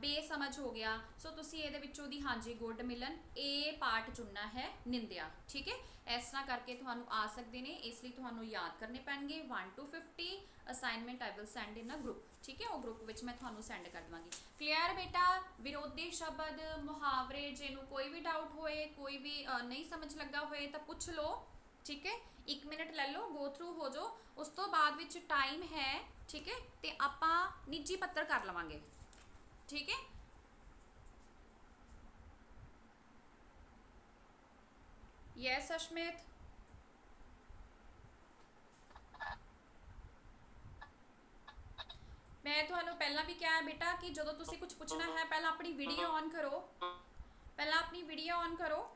ਬੇਸਮਝ ਹੋ ਗਿਆ। ਸੋ ਤੁਸੀਂ ਇਹਦੇ ਵਿੱਚੋਂ ਦੀ ਹਾਂਜੀ ਗੁੱਡ ਮਿਲਨ ਇਹ ਪਾਰਟ ਚੁਣਨਾ ਹੈ ਨਿੰਦਿਆ, ਠੀਕ ਹੈ। ਇਸ ਤਰ੍ਹਾਂ ਕਰਕੇ ਤੁਹਾਨੂੰ ਆ ਸਕਦੇ ਨੇ, ਇਸ ਲਈ ਤੁਹਾਨੂੰ ਯਾਦ ਕਰਨੇ ਪੈਣਗੇ 1 to 50 assignment I will send in a group, ਠੀਕ ਹੈ। ਉਹ ਗਰੁੱਪ ਵਿੱਚ ਮੈਂ ਤੁਹਾਨੂੰ ਸੈਂਡ ਕਰ ਦੇਵਾਂਗੀ। ਕਲੀਅਰ ਬੇਟਾ। ਵਿਰੋਧੀ ਸ਼ਬਦ ਮੁਹਾਵਰੇ, ਜਿਹਨੂੰ ਕੋਈ ਵੀ ਡਾਊਟ ਹੋਏ, ਕੋਈ ਵੀ ਨਹੀਂ ਸਮਝ ਲੱਗਾ ਹੋਏ ਤਾਂ ਪੁੱਛ ਲਓ, ਠੀਕ ਹੈ। 1 ਮਿੰਟ ਲੈ ਲਓ, ਗੋ ਥਰੂ ਹੋ ਜਾਓ। ਉਸ ਤੋਂ ਬਾਅਦ ਵਿੱਚ ਟਾਈਮ ਹੈ, ਠੀਕ ਹੈ, ਤੇ ਆਪਾਂ ਨਿੱਜੀ ਪੱਤਰ ਕਰ ਲਵਾਂਗੇ, ਠੀਕ ਹੈ। ਯੈਸ ਅਸ਼ਮਿਤ। ਮੈਂ ਤੁਹਾਨੂੰ ਪਹਿਲਾਂ ਵੀ ਕਿਹਾ ਬੇਟਾ ਕਿ ਜਦੋਂ ਤੁਸੀਂ ਕੁਝ ਪੁੱਛਣਾ ਹੈ ਪਹਿਲਾਂ ਆਪਣੀ ਵੀਡੀਓ ਔਨ ਕਰੋ, ਪਹਿਲਾਂ ਆਪਣੀ ਵੀਡੀਓ ਔਨ ਕਰੋ।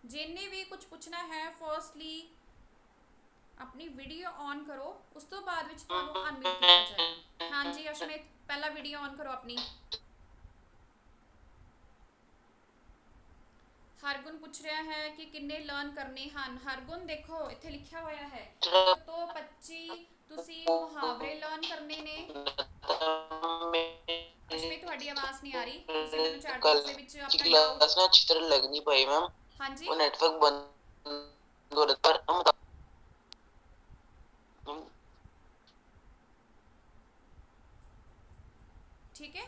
ਜਿੰਨੇ ਵੀ ਕੁਝ ਪੁੱਛਣਾ ਹੈ ਫਰਸਟਲੀ ਆਪਣੀ ਵੀਡੀਓ ਔਨ ਕਰੋ, ਉਸ ਤੋਂ ਬਾਅਦ ਵਿੱਚ ਤੁਹਾਨੂੰ ਅਨਮਿਊਟ ਕੀਤਾ ਜਾਏਗਾ। ਹਾਂਜੀ ਅਸ਼ਮਿਤ, ਪਹਿਲਾਂ ਵੀਡੀਓ ਔਨ ਕਰੋ ਆਪਣੀ। ਹਰਗੁਣ ਪੁੱਛ ਰਿਹਾ ਹੈ ਕਿ ਕਿੰਨੇ ਲਰਨ ਕਰਨੇ ਹਨ। ਹਰਗੁਣ ਦੇਖੋ ਇੱਥੇ ਲਿਖਿਆ ਹੋਇਆ ਹੈ 1 ਤੋਂ 25 ਤੁਸੀਂ ਮੁਹਾਵਰੇ ਲਰਨ ਕਰਨੇ ਨੇ। ਅਸ਼ਮਿਤ ਤੁਹਾਡੀ ਆਵਾਜ਼ ਨਹੀਂ ਆ ਰਹੀ, ਤੁਸੀਂ ਮੈਨੂੰ ਚੈਟ ਬਾਕਸ ਦੇ ਵਿੱਚ ਆਪਣਾ क्लास में अच्छी तरह लग नहीं पाई मैम, ਹਾਂਜੀ वो नेटवर्क बंद हो रहा था। ਠੀਕ ਹੈ।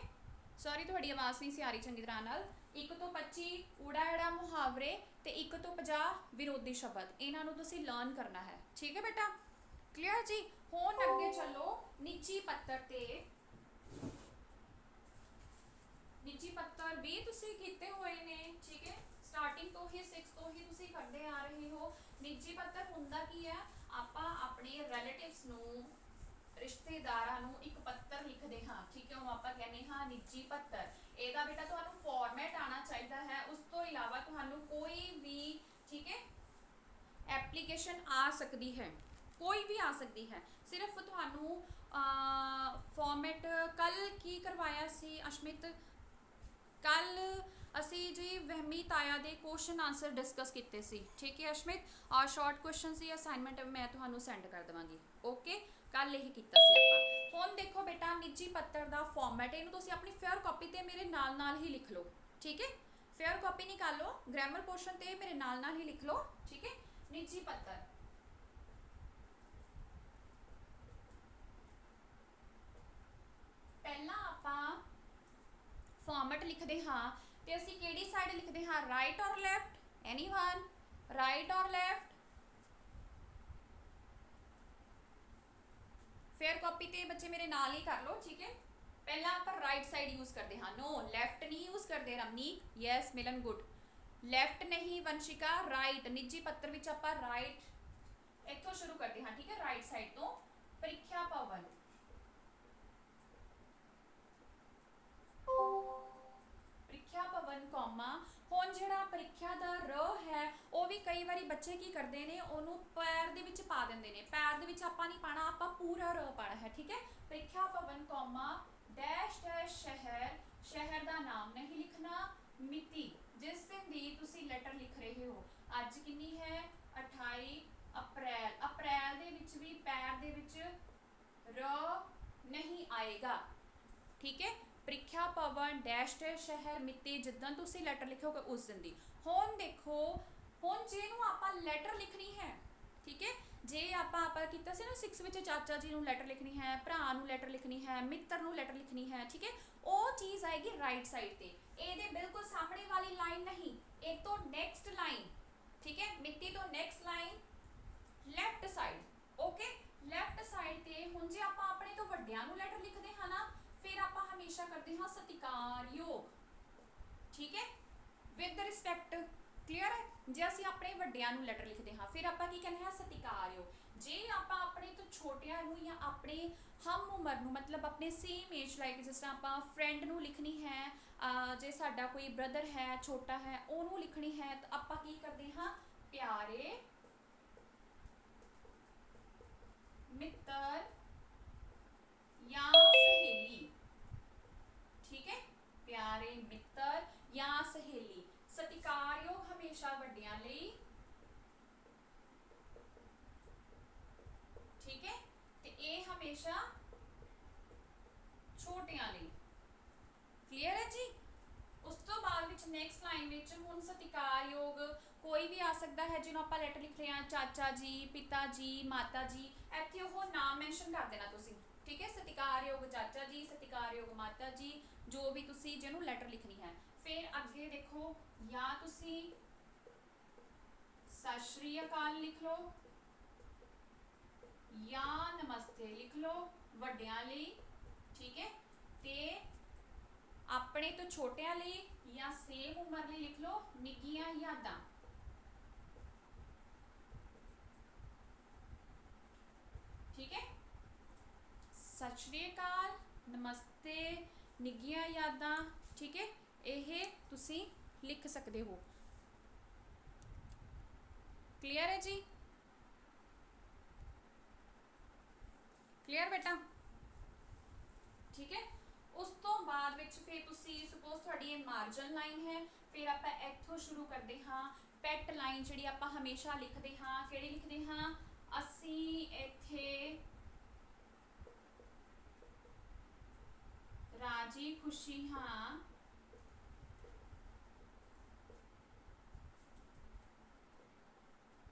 ਸੌਰੀ ਤੁਹਾਡੀ ਆਵਾਜ਼ ਨਹੀਂ ਸੀ ਆ ਰਹੀ ਚੰਗੀ ਤਰ੍ਹਾਂ ਨਾਲ। 1 ਤੋਂ 25 ਊੜਾ ਐੜਾ ਮੁਹਾਵਰੇ ਤੇ 1 ਤੋਂ 50 ਵਿਰੋਧੀ ਸ਼ਬਦ, ਇਹਨਾਂ ਨੂੰ ਤੁਸੀਂ ਲਰਨ ਕਰਨਾ ਹੈ, ਠੀਕ ਹੈ ਬੇਟਾ। ਕਲੀਅਰ ਜੀ। ਹੁਣ ਅੱਗੇ ਚੱਲੋ ਨਿੱਜੀ ਪੱਤਰ ਤੇ। ਨਿੱਜੀ ਪੱਤਰ ਵੀ ਤੁਸੀਂ ਕੀਤੇ ਹੋਏ ਨੇ, ਠੀਕ ਹੈ। ਸਟਾਰਟਿੰਗ ਤੋਂ ਹੀ 6 ਤੋਂ ਹੀ ਤੁਸੀਂ ਕਰਦੇ ਆ ਰਹੇ ਹੋ। ਨਿੱਜੀ ਪੱਤਰ ਹੁੰਦਾ ਕੀ ਹੈ, ਆਪਾਂ ਆਪਣੇ ਰਿਲੇਟਿਵਸ ਨੂੰ, ਰਿਸ਼ਤੇਦਾਰਾਂ ਨੂੰ ਇੱਕ ਪੱਤਰ ਲਿਖਦੇ ਹਾਂ, ਠੀਕ ਹੈ। ਉਹ ਆਪਾਂ ਕਹਿੰਦੇ ਹਾਂ ਨਿੱਜੀ ਪੱਤਰ। ਇਹਦਾ ਬੇਟਾ ਤੁਹਾਨੂੰ ਫਾਰਮੈਟ ਆਉਣਾ ਚਾਹੀਦਾ ਹੈ। ਉਸ ਤੋਂ ਇਲਾਵਾ ਤੁਹਾਨੂੰ ਕੋਈ ਵੀ, ਠੀਕ ਹੈ, ਐਪਲੀਕੇਸ਼ਨ ਆ ਸਕਦੀ ਹੈ, ਕੋਈ ਵੀ ਆ ਸਕਦੀ ਹੈ। ਸਿਰਫ ਤੁਹਾਨੂੰ ਫਾਰਮੈਟ ਕੱਲ ਕੀ ਕਰਵਾਇਆ ਸੀ ਅਸ਼ਮਿਤ? ਕੱਲ ਅਸੀਂ ਜੀ ਵਹਿਮੀ ਤਾਇਆ ਦੇ ਕੁਐਸਚਨ ਆਨਸਰ ਡਿਸਕਸ ਕੀਤੇ ਸੀ, ਠੀਕ ਹੈ ਅਸ਼ਮਿਤ। ਔਰ ਸ਼ਾਰਟ ਕੁਐਸਚਨ ਦੀ ਅਸਾਈਨਮੈਂਟ ਮੈਂ ਤੁਹਾਨੂੰ ਸੈਂਡ ਕਰ ਦੇਵਾਂਗੀ, ਓਕੇ। ਕੱਲ ਇਹ ਕੀਤਾ ਸੀ ਆਪਾਂ। ਹੁਣ ਦੇਖੋ ਬੇਟਾ ਨਿੱਜੀ ਪੱਤਰ ਦਾ ਫਾਰਮੈਟ, ਇਹਨੂੰ ਤੁਸੀਂ ਆਪਣੀ ਫੇਅਰ ਕਾਪੀ ਤੇ ਮੇਰੇ ਨਾਲ ਨਾਲ ਹੀ ਲਿਖ ਲਓ, ਠੀਕ ਹੈ। ਫੇਅਰ ਕਾਪੀ ਨਿਕਾਲੋ, ਗ੍ਰਾਮਰ ਪੋਰਸ਼ਨ ਤੇ ਮੇਰੇ ਨਾਲ ਨਾਲ ਹੀ ਲਿਖ ਲਓ, ਠੀਕ ਹੈ। ਨਿੱਜੀ ਪੱਤਰ ਪਹਿਲਾਂ ਆਪਾਂ ਫਾਰਮੈਟ ਲਿਖਦੇ ਹਾਂ ਤੇ ਅਸੀਂ ਕਿਹੜੀ ਸਾਈਡ ਲਿਖਦੇ ਹਾਂ, ਰਾਈਟ ਔਰ ਲੈਫਟ? ਐਨੀਵਨ? ਰਾਈਟ ਔਰ ਲੈਫਟ? ਫੇਅਰ ਕਾਪੀ ਤੇ ਬੱਚੇ ਮੇਰੇ ਨਾਲ ਹੀ ਕਰ ਲਓ, ਠੀਕ ਹੈ। ਪਹਿਲਾਂ ਆਪਾਂ ਰਾਈਟ ਸਾਈਡ ਯੂਜ਼ ਕਰਦੇ ਹਾਂ, ਨੋ ਲੈਫਟ ਨਹੀਂ ਯੂਜ਼ ਕਰਦੇ ਰਮਨੀਕ। ਯੈਸ ਮਿਲਨ ਗੁੱਡ। ਲੈਫਟ ਨਹੀਂ ਵੰਸ਼ਿਕਾ, ਰਾਈਟ। ਨਿੱਜੀ ਪੱਤਰ ਵਿੱਚ ਆਪਾਂ ਰਾਈਟ ਇੱਥੋਂ ਸ਼ੁਰੂ ਕਰਦੇ ਹਾਂ, ਠੀਕ ਹੈ, ਰਾਈਟ ਸਾਈਡ ਤੋਂ। ਪ੍ਰੀਖਿਆ ਭਵਨ, ਪ੍ਰੀਖਿਆ ਭਵਨ ਕੌਮਾ। ਹੁਣ ਜਿਹੜਾ ਪ੍ਰੀਖਿਆ ਦਾ ਰ ਹੈ ਉਹ ਵੀ ਕਈ ਵਾਰੀ ਬੱਚੇ ਕੀ ਕਰਦੇ ਨੇ, ਉਹਨੂੰ ਪੈਰ ਦੇ ਵਿੱਚ ਪਾ ਦਿੰਦੇ ਨੇ। ਪੈਰ ਦੇ ਵਿੱਚ ਆਪਾਂ ਨਹੀਂ ਪਾਣਾ, ਆਪਾਂ ਪੂਰਾ ਰ ਪਾਣਾ ਹੈ, ਠੀਕ ਹੈ। ਪ੍ਰੀਖਿਆ ਭਵਨ ਕੌਮਾ ਡੈਸ਼ ਡੈਸ਼ ਸ਼ਹਿਰ, ਸ਼ਹਿਰ ਦਾ ਨਾਮ ਨਹੀਂ ਲਿਖਣਾ। ਮਿਤੀ ਜਿਸ ਦਿਨ ਦੀ ਤੁਸੀਂ ਲੈਟਰ ਲਿਖ ਰਹੇ ਹੋ। ਅੱਜ ਕਿੰਨੀ ਹੈ 28 ਅਪ੍ਰੈਲ। ਅਪ੍ਰੈਲ ਦੇ ਵਿੱਚ ਵੀ ਪੈਰ ਦੇ ਵਿੱਚ ਰ ਨਹੀਂ ਆਏਗਾ, ਠੀਕ ਹੈ। ਪ੍ਰੀਖਿਆ ਭਵਨ ਡੈਸ਼ ਡੈਸ਼ ਸ਼ਹਿਰ ਮਿਤੀ ਜਿੱਦਾਂ ਤੁਸੀਂ ਲੈਟਰ ਲਿਖੋਗੇ ਉਸ ਦਿਨ ਦੀ। ਹੁਣ ਦੇਖੋ, ਹੁਣ ਜਿਹਨੂੰ ਆਪਾਂ ਲੈਟਰ ਲਿਖਣੀ ਹੈ, ਠੀਕ ਹੈ, ਜੇ ਆਪਾਂ ਕੀਤਾ ਸੀ ਨਾ 6 ਵਿੱਚ ਚਾਚਾ ਜੀ ਨੂੰ ਲੈਟਰ ਲਿਖਣੀ ਹੈ, ਭਰਾ ਨੂੰ ਲੈਟਰ ਲਿਖਣੀ ਹੈ, ਮਿੱਤਰ ਨੂੰ ਲੈਟਰ ਲਿਖਣੀ ਹੈ, ਠੀਕ ਹੈ, ਉਹ ਚੀਜ਼ ਆਏਗੀ ਰਾਈਟ ਸਾਈਡ ਤੇ। ਇਹਦੇ ਬਿਲਕੁਲ ਸਾਹਮਣੇ ਵਾਲੀ ਲਾਈਨ ਨਹੀਂ, ਇਹ ਤੋਂ ਨੈਕਸਟ ਲਾਈਨ, ਠੀਕ ਹੈ, ਮਿਤੀ ਤੋਂ next line left side. Okay, left side ਤੇ ਹੁਣ ਜੇ ਆਪਾਂ ਆਪਣੇ ਤੋਂ ਵੱਡਿਆਂ ਨੂੰ ਲੈਟਰ ਲਿਖਦੇ ਹਾਂ ਨਾ, ਫਿਰ ਆਪਾਂ ਹਮੇਸ਼ਾ ਕਰਦੇ ਹਾਂ ਸਤਿਕਾਰਯੋਗ, ਠੀਕ ਹੈ, ਵਿਦ ਰਿਸਪੈਕਟ। ਕਲੀਅਰ ਹੈ। ਜੇ ਅਸੀਂ ਆਪਣੇ ਵੱਡਿਆਂ ਨੂੰ ਲੈਟਰ ਲਿਖਦੇ ਹਾਂ ਫਿਰ ਆਪਾਂ ਕੀ ਕਹਿੰਦੇ ਹਾਂ ਸਤਿਕਾਰਯੋਗ। ਜੇ ਆਪਾਂ ਆਪਣੇ ਤੋਂ ਛੋਟਿਆਂ ਨੂੰ ਜਾਂ ਆਪਣੇ ਹਮ ਉਮਰ ਨੂੰ, ਮਤਲਬ ਆਪਣੇ ਸੇਮ ਏਜ, ਲਾਈਕ ਜਿਸ ਤਰ੍ਹਾਂ ਆਪਾਂ ਫਰੈਂਡ ਨੂੰ ਲਿਖਣੀ ਹੈ, ਜੇ ਸਾਡਾ ਕੋਈ ਬ੍ਰਦਰ ਹੈ ਛੋਟਾ ਹੈ ਉਹਨੂੰ ਲਿਖਣੀ ਹੈ, ਤਾਂ ਆਪਾਂ ਕੀ ਕਰਦੇ ਹਾਂ ਪਿਆਰੇ ਮਿੱਤਰ ਜਾਂ ਸਹੇਲੀ, ਠੀਕ ਹੈ, ਪਿਆਰੇ ਮਿੱਤਰ ਜਾਂ ਸਹੇਲੀ। ਸਤਿਕਾਰਯੋਗ ਹਮੇਸ਼ਾ ਵੱਡਿਆਂ ਲਈ, ਠੀਕ ਹੈ, ਤੇ ਇਹ ਹਮੇਸ਼ਾ ਛੋਟਿਆਂ ਲਈ। ਕਲੀਅਰ ਹੈ ਜੀ। ਉਸ ਤੋਂ ਬਾਅਦ ਵਿੱਚ ਨੈਕਸਟ ਲਾਈਨ ਵਿੱਚ ਹੁਣ ਸਤਿਕਾਰਯੋਗ ਕੋਈ ਵੀ ਆ ਸਕਦਾ ਹੈ ਜਿਹਨੂੰ ਆਪਾਂ ਲੈਟਰ ਲਿਖ ਰਹੇ ਹਾਂ, ਚਾਚਾ ਜੀ, ਪਿਤਾ ਜੀ, ਮਾਤਾ ਜੀ, ਇੱਥੇ ਉਹ ਨਾਮ ਮੈਂਸ਼ਨ ਕਰ ਦੇਣਾ ਤੁਸੀਂ, ਠੀਕ ਹੈ। ਸਤਿਕਾਰਯੋਗ ਚਾਚਾ ਜੀ, ਸਤਿਕਾਰਯੋਗ ਮਾਤਾ ਜੀ, ਜੋ ਵੀ ਤੁਸੀਂ ਜਿਹਨੂੰ ਲੈਟਰ ਲਿਖਣੀ ਹੈ। ਫਿਰ ਅੱਗੇ ਦੇਖੋ, ਜਾਂ ਤੁਸੀਂ ਸਤਿ ਸ਼੍ਰੀ ਅਕਾਲ ਲਿਖ ਲਓ ਜਾਂ ਨਮਸਤੇ ਲਿਖ ਲਓ ਵੱਡਿਆਂ ਲਈ, ਠੀਕ ਹੈ, ਤੇ ਆਪਣੇ ਤੋਂ ਛੋਟਿਆਂ ਲਈ ਜਾਂ ਸੇਮ ਉਮਰ ਲਈ ਲਿਖ ਲਓ ਨਿੱਘੀਆਂ ਯਾਦਾਂ, ਠੀਕ ਹੈ। ਸਤਿ ਸ਼੍ਰੀ ਅਕਾਲ, ਨਮਸਤੇ, ਨਿੱਘੀਆਂ ਯਾਦਾਂ, ਠੀਕ ਹੈ, ਇਹ ਤੁਸੀਂ ਲਿਖ ਸਕਦੇ ਹੋ। ਕਲੀਅਰ ਹੈ ਜੀ। ਕਲੀਅਰ ਬੇਟਾ, ਠੀਕ ਹੈ। ਉਸ ਤੋਂ ਬਾਅਦ ਵਿੱਚ ਫਿਰ ਤੁਸੀਂ ਸਪੋਜ਼ ਤੁਹਾਡੀ ਇਹ ਮਾਰਜਨ ਲਾਈਨ ਹੈ, ਫਿਰ ਆਪਾਂ ਇੱਥੋਂ ਸ਼ੁਰੂ ਕਰਦੇ ਹਾਂ ਪੈਟ ਲਾਈਨ, ਜਿਹੜੀ ਆਪਾਂ ਹਮੇਸ਼ਾ ਲਿਖਦੇ ਹਾਂ। ਕਿਹੜੀ ਲਿਖਦੇ ਹਾਂ ਅਸੀਂ ਇੱਥੇ ਰਾਜੀ ਖੁਸ਼ੀ ਹਾਂ,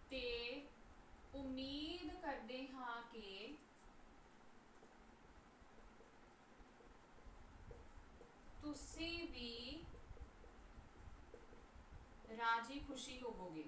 ਤੇ ਉਮੀਦ ਕਰਦੇ ਹਾਂ ਕਿ ਤੁਸੀਂ ਵੀ ਰਾਜੀ ਖੁਸ਼ੀ ਹੋਵੋਗੇ,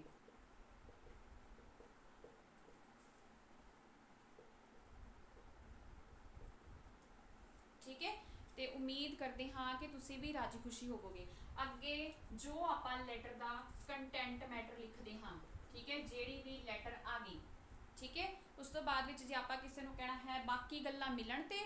ਠੀਕ ਹੈ, ਤੇ ਉਮੀਦ ਕਰਦੇ ਹਾਂ ਕਿ ਤੁਸੀਂ ਵੀ ਰਾਜੀ ਖੁਸ਼ੀ ਹੋਵੋਗੇ। ਅੱਗੇ ਜੋ ਆਪਾਂ ਲੈਟਰ ਦਾ ਕੰਟੈਂਟ ਮੈਟਰ ਲਿਖਦੇ ਹਾਂ, ਠੀਕ ਹੈ, ਜਿਹੜੀ ਵੀ ਲੈਟਰ ਆ ਗਈ, ਠੀਕ ਹੈ। ਉਸ ਤੋਂ ਬਾਅਦ ਵਿੱਚ ਜੇ ਆਪਾਂ ਕਿਸੇ ਨੂੰ ਕਹਿਣਾ ਹੈ ਬਾਕੀ ਗੱਲਾਂ ਮਿਲਣ ਤੇ,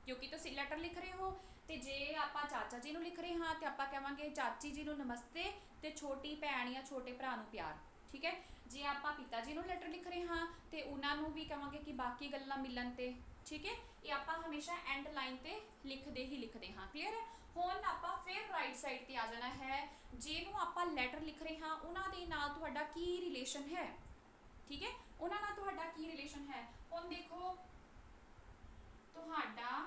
ਕਿਉਂਕਿ ਤੁਸੀਂ ਲੈਟਰ ਲਿਖ ਰਹੇ ਹੋ, ਤੇ ਜੇ ਆਪਾਂ ਚਾਚਾ ਜੀ ਨੂੰ ਲਿਖ ਰਹੇ ਹਾਂ ਤੇ ਆਪਾਂ ਕਹਾਂਗੇ ਚਾਚੀ ਜੀ ਨੂੰ ਨਮਸਤੇ ਤੇ ਛੋਟੀ ਭੈਣ ਜਾਂ ਛੋਟੇ ਭਰਾ ਨੂੰ ਪਿਆਰ, ਠੀਕ ਹੈ। ਜੇ ਆਪਾਂ ਪਿਤਾ ਜੀ ਨੂੰ ਲੈਟਰ ਲਿਖ ਰਹੇ ਹਾਂ ਤੇ ਉਹਨਾਂ ਨੂੰ ਵੀ ਕਹਾਂਗੇ ਕਿ ਬਾਕੀ ਗੱਲਾਂ ਮਿਲਣ ਤੇ, ਠੀਕ ਹੈ। ਇਹ ਆਪਾਂ ਹਮੇਸ਼ਾ ਐਂਡ ਲਾਈਨ ਤੇ ਲਿਖਦੇ ਹੀ ਲਿਖਦੇ ਹਾਂ। ਕਲੀਅਰ ਹੈ। ਹੁਣ ਆਪਾਂ ਫਿਰ ਰਾਈਟ ਸਾਈਡ ਤੇ ਆ ਜਾਣਾ ਹੈ, ਜਿਹਨੂੰ ਆਪਾਂ ਲੈਟਰ ਲਿਖ ਰਹੇ ਹਾਂ ਉਹਨਾਂ ਦੇ ਨਾਲ ਤੁਹਾਡਾ ਕੀ ਰਿਲੇਸ਼ਨ ਹੈ, ਠੀਕ ਹੈ, ਉਹਨਾਂ ਨਾਲ ਤੁਹਾਡਾ ਕੀ ਰਿਲੇਸ਼ਨ ਹੈ। ਹੁਣ ਦੇਖੋ, ਤੁਹਾਡਾ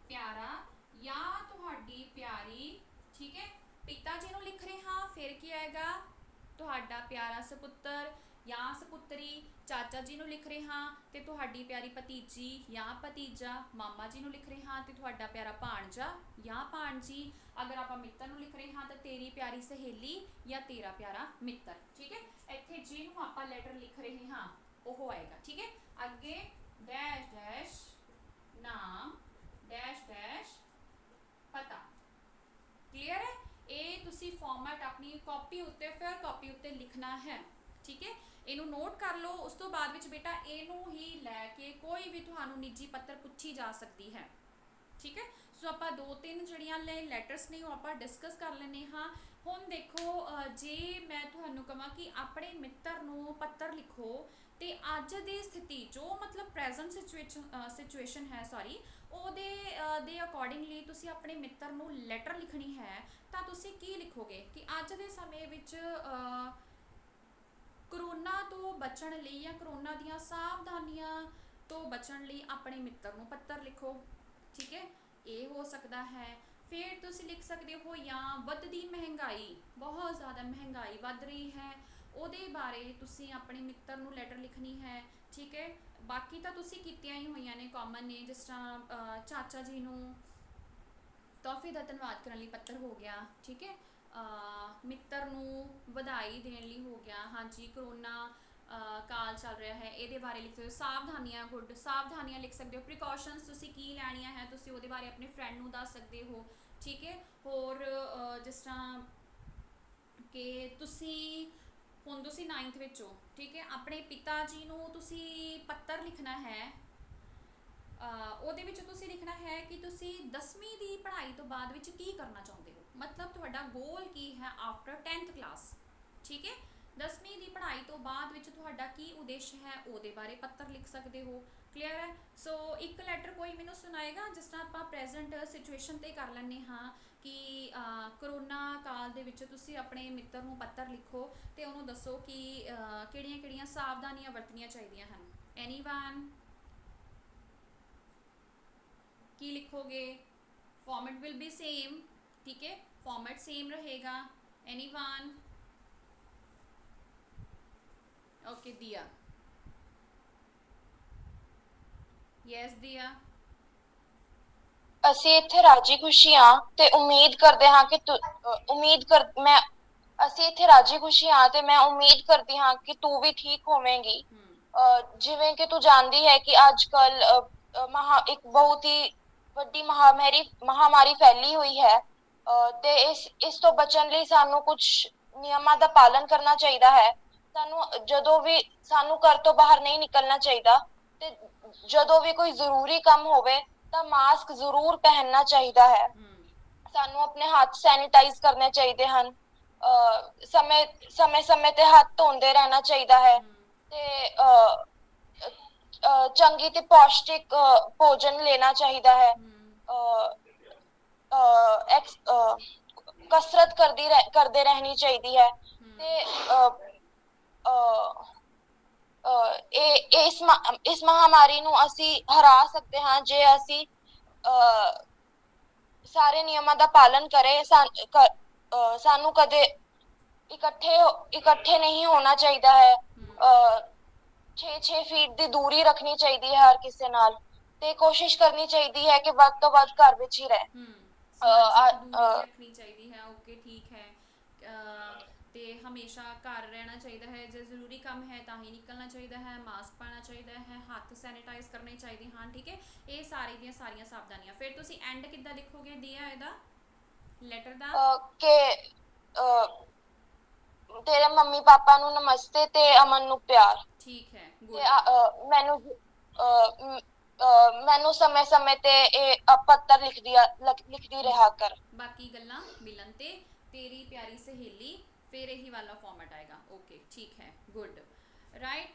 ਪਿਆਰਾ ਜਾਂ ਤੁਹਾਡੀ ਪਿਆਰੀ, ਠੀਕ ਹੈ, ਪਿਤਾ ਜੀ ਨੂੰ ਲਿਖ ਰਹੇ ਹਾਂ ਫਿਰ ਕੀ ਆਏਗਾ ਤੁਹਾਡਾ ਪਿਆਰਾ ਸਪੁੱਤਰ ਜਾਂ ਸਪੁੱਤਰੀ। ਚਾਚਾ ਜੀ ਨੂੰ ਲਿਖ ਰਹੇ ਹਾਂ ਤੇ ਤੁਹਾਡੀ ਪਿਆਰੀ ਭਤੀਜੀ ਜਾਂ ਭਤੀਜਾ। ਮਾਮਾ ਜੀ ਨੂੰ ਲਿਖ ਰਹੇ ਹਾਂ ਤੇ ਤੁਹਾਡਾ ਪਿਆਰਾ ਭਾਣਜਾ ਜਾਂ ਭਾਣਜੀ। ਅਗਰ ਆਪਾਂ ਮਿੱਤਰ ਨੂੰ ਲਿਖ ਰਹੇ ਹਾਂ ਤਾਂ ਤੇਰੀ ਪਿਆਰੀ ਸਹੇਲੀ ਜਾਂ ਤੇਰਾ ਪਿਆਰਾ ਮਿੱਤਰ, ਠੀਕ ਹੈ। ਇੱਥੇ ਜਿਹਨੂੰ ਆਪਾਂ ਲੈਟਰ ਲਿਖ ਰਹੇ ਹਾਂ ਉਹ ਆਏਗਾ, ਠੀਕ ਹੈ। ਅੱਗੇ ਡੈਸ਼ ਡੈਸ਼ ਨਾਮ ਡੈਸ਼ ਡੈਸ਼ ਪਤਾ। ਕਲੀਅਰ ਹੈ। ਇਹ ਤੁਸੀਂ ਫਾਰਮੈਟ ਆਪਣੀ ਕਾਪੀ ਉੱਤੇ, ਫਿਰ ਕਾਪੀ ਉੱਤੇ ਲਿਖਣਾ ਹੈ, ਠੀਕ ਹੈ। ਇਹਨੂੰ ਨੋਟ ਕਰ ਲਓ। ਉਸ ਤੋਂ ਬਾਅਦ ਵਿੱਚ ਬੇਟਾ ਇਹਨੂੰ ਹੀ ਲੈ ਕੇ ਕੋਈ ਵੀ ਤੁਹਾਨੂੰ ਨਿੱਜੀ ਪੱਤਰ ਪੁੱਛੀ ਜਾ ਸਕਦੀ ਹੈ, ਠੀਕ ਹੈ। ਸੋ ਆਪਾਂ 2-3 ਜਿਹੜੀਆਂ ਲੈਟਰਸ ਨੇ ਉਹ ਆਪਾਂ ਡਿਸਕਸ ਕਰ ਲੈਂਦੇ ਹਾਂ ਹੁਣ ਦੇਖੋ ਜੇ ਮੈਂ ਤੁਹਾਨੂੰ ਕਹਾਂ ਕਿ ਆਪਣੇ ਮਿੱਤਰ ਨੂੰ ਪੱਤਰ ਲਿਖੋ, ਤੇ ਅੱਜ ਦੀ ਸਥਿਤੀ ਜੋ ਮਤਲਬ ਪ੍ਰੈਜ਼ੈਂਟ ਸਿਚੁਏਸ਼ਨ ਹੈ, ਸੌਰੀ, ਉਹਦੇ ਦੇ ਅਕੋਰਡਿੰਗਲੀ ਤੁਸੀਂ ਆਪਣੇ ਮਿੱਤਰ ਨੂੰ ਲੈਟਰ ਲਿਖਣੀ ਹੈ, ਤਾਂ ਤੁਸੀਂ ਕੀ ਲਿਖੋਗੇ ਕਿ ਅੱਜ ਦੇ ਸਮੇਂ ਵਿੱਚ ਕਰੋਨਾ ਤੋਂ ਬਚਣ ਲਈ ਜਾਂ ਕਰੋਨਾ ਦੀਆਂ ਸਾਵਧਾਨੀਆਂ ਤੋਂ ਬਚਣ ਲਈ ਆਪਣੇ ਮਿੱਤਰ ਨੂੰ ਪੱਤਰ ਲਿਖੋ। ਠੀਕ ਹੈ, ਇਹ ਹੋ ਸਕਦਾ ਹੈ। ਫਿਰ ਤੁਸੀਂ ਲਿਖ ਸਕਦੇ ਹੋ ਜਾਂ ਵੱਧਦੀ ਮਹਿੰਗਾਈ, ਬਹੁਤ ਜ਼ਿਆਦਾ ਮਹਿੰਗਾਈ ਵੱਧ ਰਹੀ ਹੈ, ਉਹਦੇ ਬਾਰੇ ਤੁਸੀਂ ਆਪਣੇ ਮਿੱਤਰ ਨੂੰ ਲੈਟਰ ਲਿਖਣੀ ਹੈ। ਠੀਕ ਹੈ, ਬਾਕੀ ਤਾਂ ਤੁਸੀਂ ਕੀਤੀਆਂ ਹੀ ਹੋਈਆਂ ਨੇ, ਕਾਮਨ ਨੇ, ਜਿਸ ਤਰ੍ਹਾਂ ਚਾਚਾ ਜੀ ਨੂੰ ਤੋਹਫੇ ਦਾ ਧੰਨਵਾਦ ਕਰਨ ਲਈ ਪੱਤਰ ਹੋ ਗਿਆ। ਠੀਕ ਹੈ, ਮਿੱਤਰ ਨੂੰ ਵਧਾਈ ਦੇਣ ਲਈ ਹੋ ਗਿਆ। ਹਾਂਜੀ, ਕਰੋਨਾ ਕਾਲ ਚੱਲ ਰਿਹਾ ਹੈ, ਇਹਦੇ ਬਾਰੇ ਲਿਖ ਸਕਦੇ ਹੋ। ਸਾਵਧਾਨੀਆਂ, ਗੁੱਡ, ਸਾਵਧਾਨੀਆਂ ਲਿਖ ਸਕਦੇ ਹੋ। ਪ੍ਰੀਕਾਸ਼ਨਸ ਤੁਸੀਂ ਕੀ ਲੈਣੀਆਂ ਹੈ, ਤੁਸੀਂ ਉਹਦੇ ਬਾਰੇ ਆਪਣੇ ਫਰੈਂਡ ਨੂੰ ਦੱਸ ਸਕਦੇ ਹੋ। ਠੀਕ ਹੈ, ਹੋਰ ਜਿਸ ਤਰ੍ਹਾਂ ਕਿ ਤੁਸੀਂ ਹੁਣ ਤੁਸੀਂ 9th ਵਿੱਚ ਹੋ, ਠੀਕ ਹੈ, ਆਪਣੇ ਪਿਤਾ ਜੀ ਨੂੰ ਤੁਸੀਂ ਪੱਤਰ ਲਿਖਣਾ ਹੈ। ਉਹਦੇ ਵਿੱਚ ਤੁਸੀਂ ਲਿਖਣਾ ਹੈ ਕਿ ਤੁਸੀਂ 10ਵੀਂ ਦੀ ਪੜ੍ਹਾਈ ਤੋਂ ਬਾਅਦ ਵਿੱਚ ਕੀ ਕਰਨਾ ਚਾਹੁੰਦੇ ਹੋ, ਮਤਲਬ ਤੁਹਾਡਾ ਗੋਲ ਕੀ ਹੈ ਆਫਟਰ 10th ਕਲਾਸ। ਠੀਕ ਹੈ, 10ਵੀਂ ਦੀ ਪੜ੍ਹਾਈ ਤੋਂ ਬਾਅਦ ਵਿੱਚ ਤੁਹਾਡਾ ਕੀ ਉਦੇਸ਼ ਹੈ, ਉਹਦੇ ਬਾਰੇ ਪੱਤਰ ਲਿਖ ਸਕਦੇ ਹੋ। ਕਲੀਅਰ ਹੈ? ਸੋ ਇੱਕ ਲੈਟਰ ਕੋਈ ਮੈਨੂੰ ਸੁਣਾਏਗਾ, ਜਿਸ ਤਰ੍ਹਾਂ ਆਪਾਂ ਪ੍ਰੈਜ਼ੈਂਟ ਸਿਚੁਏਸ਼ਨ 'ਤੇ ਕਰ ਲੈਂਦੇ ਹਾਂ ਕਿ ਕਰੋਨਾ ਕਾਲ ਦੇ ਵਿੱਚ ਤੁਸੀਂ ਆਪਣੇ ਮਿੱਤਰ ਨੂੰ ਪੱਤਰ ਲਿਖੋ ਤੇ ਉਹਨੂੰ ਦੱਸੋ ਕਿ ਕਿਹੜੀਆਂ-ਕਿਹੜੀਆਂ ਸਾਵਧਾਨੀਆਂ ਵਰਤਣੀਆਂ ਚਾਹੀਦੀਆਂ ਹਨ। ਐਨੀਵਨ, ਕੀ ਲਿਖੋਗੇ? Format will be same. ठीक है, फॉर्मेट सेम रहेगा। Anyone? Okay, Diya. Yes Diya. ਅਸੀਂ ਇੱਥੇ ਰਾਜੀ ਖੁਸ਼ੀ ਹਾਂ ਤੇ ਉਮੀਦ ਕਰਦੇ ਹਾਂ ਕਿ ਅਸੀਂ ਇੱਥੇ ਰਾਜੀ ਖੁਸ਼ੀ ਹਾਂ ਤੇ ਮੈਂ ਉਮੀਦ ਕਰਦੀ ਹਾਂ ਕਿ ਤੂੰ ਵੀ ਠੀਕ ਹੋਵੇਂਗੀ। ਜਿਵੇਂ ਕਿ ਤੂੰ ਜਾਣਦੀ ਹੈ ਕਿ ਅੱਜ ਕੱਲ ਇੱਕ ਬਹੁਤ ਹੀ ਵੱਡੀ ਮਹਾਮਾਰੀ ਫੈਲੀ ਹੋਈ ਹੈ, ਤੇ ਇਸ ਤੋਂ ਬਚਣ ਲਈ ਸਾਨੂੰ ਕੁਝ ਨਿਯਮਾਂ ਦਾ ਪਾਲਣ ਕਰਨਾ ਚਾਹੀਦਾ ਹੈ। ਜਦੋਂ ਵੀ ਸਾਨੂੰ ਘਰ ਤੋਂ ਬਾਹਰ ਨਹੀਂ ਨਿਕਲਣਾ ਚਾਹੀਦਾ, ਤੇ ਜਦੋਂ ਵੀ ਕੋਈ ਜ਼ਰੂਰੀ ਕੰਮ ਹੋਵੇ ਤਾਂ ਮਾਸਕ ਜ਼ਰੂਰ ਪਹਿਨਣਾ ਚਾਹੀਦਾ ਹੈ। ਸਾਨੂੰ ਆਪਣੇ ਹੱਥ ਸੈਨੀਟਾਈਜ਼ ਕਰਨੇ ਚਾਹੀਦੇ ਹਨ। ਸਮੇਂ ਤੇ ਹੱਥ ਧੋਂਦੇ ਰਹਿਣਾ ਚਾਹੀਦਾ ਹੈ, ਤੇ ਚੰਗੀ ਤੇ ਪੌਸ਼ਟਿਕ ਭੋਜਨ ਲੈਣਾ ਚਾਹੀਦਾ ਹੈ। ਕਸਰਤ ਕਰਦੇ ਰਹਿਣੀ ਚਾਹੀਦੀ ਹੈ। ਤੇ ਇਸ ਮਹਾਮਾਰੀ ਨੂੰ ਅਸੀਂ ਹਰਾ ਸਕਦੇ ਹਾਂ ਜੇ ਅਸੀਂ ਸਾਰੇ ਨਿਯਮਾਂ ਦਾ ਪਾਲਨ ਕਰੇ। ਸਾਨੂੰ ਕਦੇ ਇਕੱਠੇ ਨਹੀਂ ਹੋਣਾ ਚਾਹੀਦਾ ਹੈ। 6 ਫੀਟ ਦੀ ਦੂਰੀ ਰੱਖਣੀ ਚਾਹੀਦੀ ਹੈ ਹਰ ਕਿਸੇ ਨਾਲ, ਤੇ ਕੋਸ਼ਿਸ਼ ਕਰਨੀ ਚਾਹੀਦੀ ਹੈ ਕਿ ਵੱਧ ਤੋਂ ਵੱਧ ਘਰ ਵਿੱਚ ਹੀ ਰਹੇ। ਸਮਾਜਿਕ ਦੂਰੀ ਰੱਖਣੀ ਚਾਹੀਦੀ ਹੈ। ਓਕੇ, ਠੀਕ ਹੈ। ਤੇ ਹਮੇਸ਼ਾ ਘਰ ਰਹਿਣਾ ਚਾਹੀਦਾ ਹੈ, ਜੇ ਜ਼ਰੂਰੀ ਕੰਮ ਹੈ ਤਾਂ ਹੀ ਨਿਕਲਣਾ ਚਾਹੀਦਾ ਹੈ। ਮਾਸਕ ਪਾਉਣਾ ਚਾਹੀਦਾ ਹੈ, ਹੱਥ ਸੈਨੀਟਾਈਜ਼ ਕਰਨੇ ਚਾਹੀਦੇ ਹਨ। ਠੀਕ ਹੈ, ਇਹ ਸਾਰੀਆਂ ਸਾਵਧਾਨੀਆਂ। ਫਿਰ ਤੁਸੀਂ ਐਂਡ ਕਿੱਦਾਂ ਲਿਖੋਗੇ ਦਿਆ ਇਹਦਾ ਲੈਟਰ ਦਾ? ਕਿ ਤੇਰੇ ਮੰਮੀ ਪਾਪਾ ਨੂੰ ਨਮਸਤੇ ਤੇ ਅਮਨ ਨੂੰ ਪਿਆਰ। ਠੀਕ ਹੈ, ਤੇ ਗੁੱਡ। ਮੈਨੂੰ ਸਮੇਂ ਤੇ ਇਹ ਪੱਤਰ ਲਿਖਦੀ ਰਿਹਾ ਕਰ। ਬਾਕੀ ਗੱਲਾਂ ਮਿਲਣ ਤੇ ਤੇਰੀ ਪਿਆਰੀ ਸਹੇਲੀ, ਫਿਰ ਇਹੀ ਵਾਲਾ ਫਾਰਮੈਟ ਆਏਗਾ। ਓਕੇ, ਠੀਕ ਹੈ, ਗੁੱਡ, ਰਾਈਟ।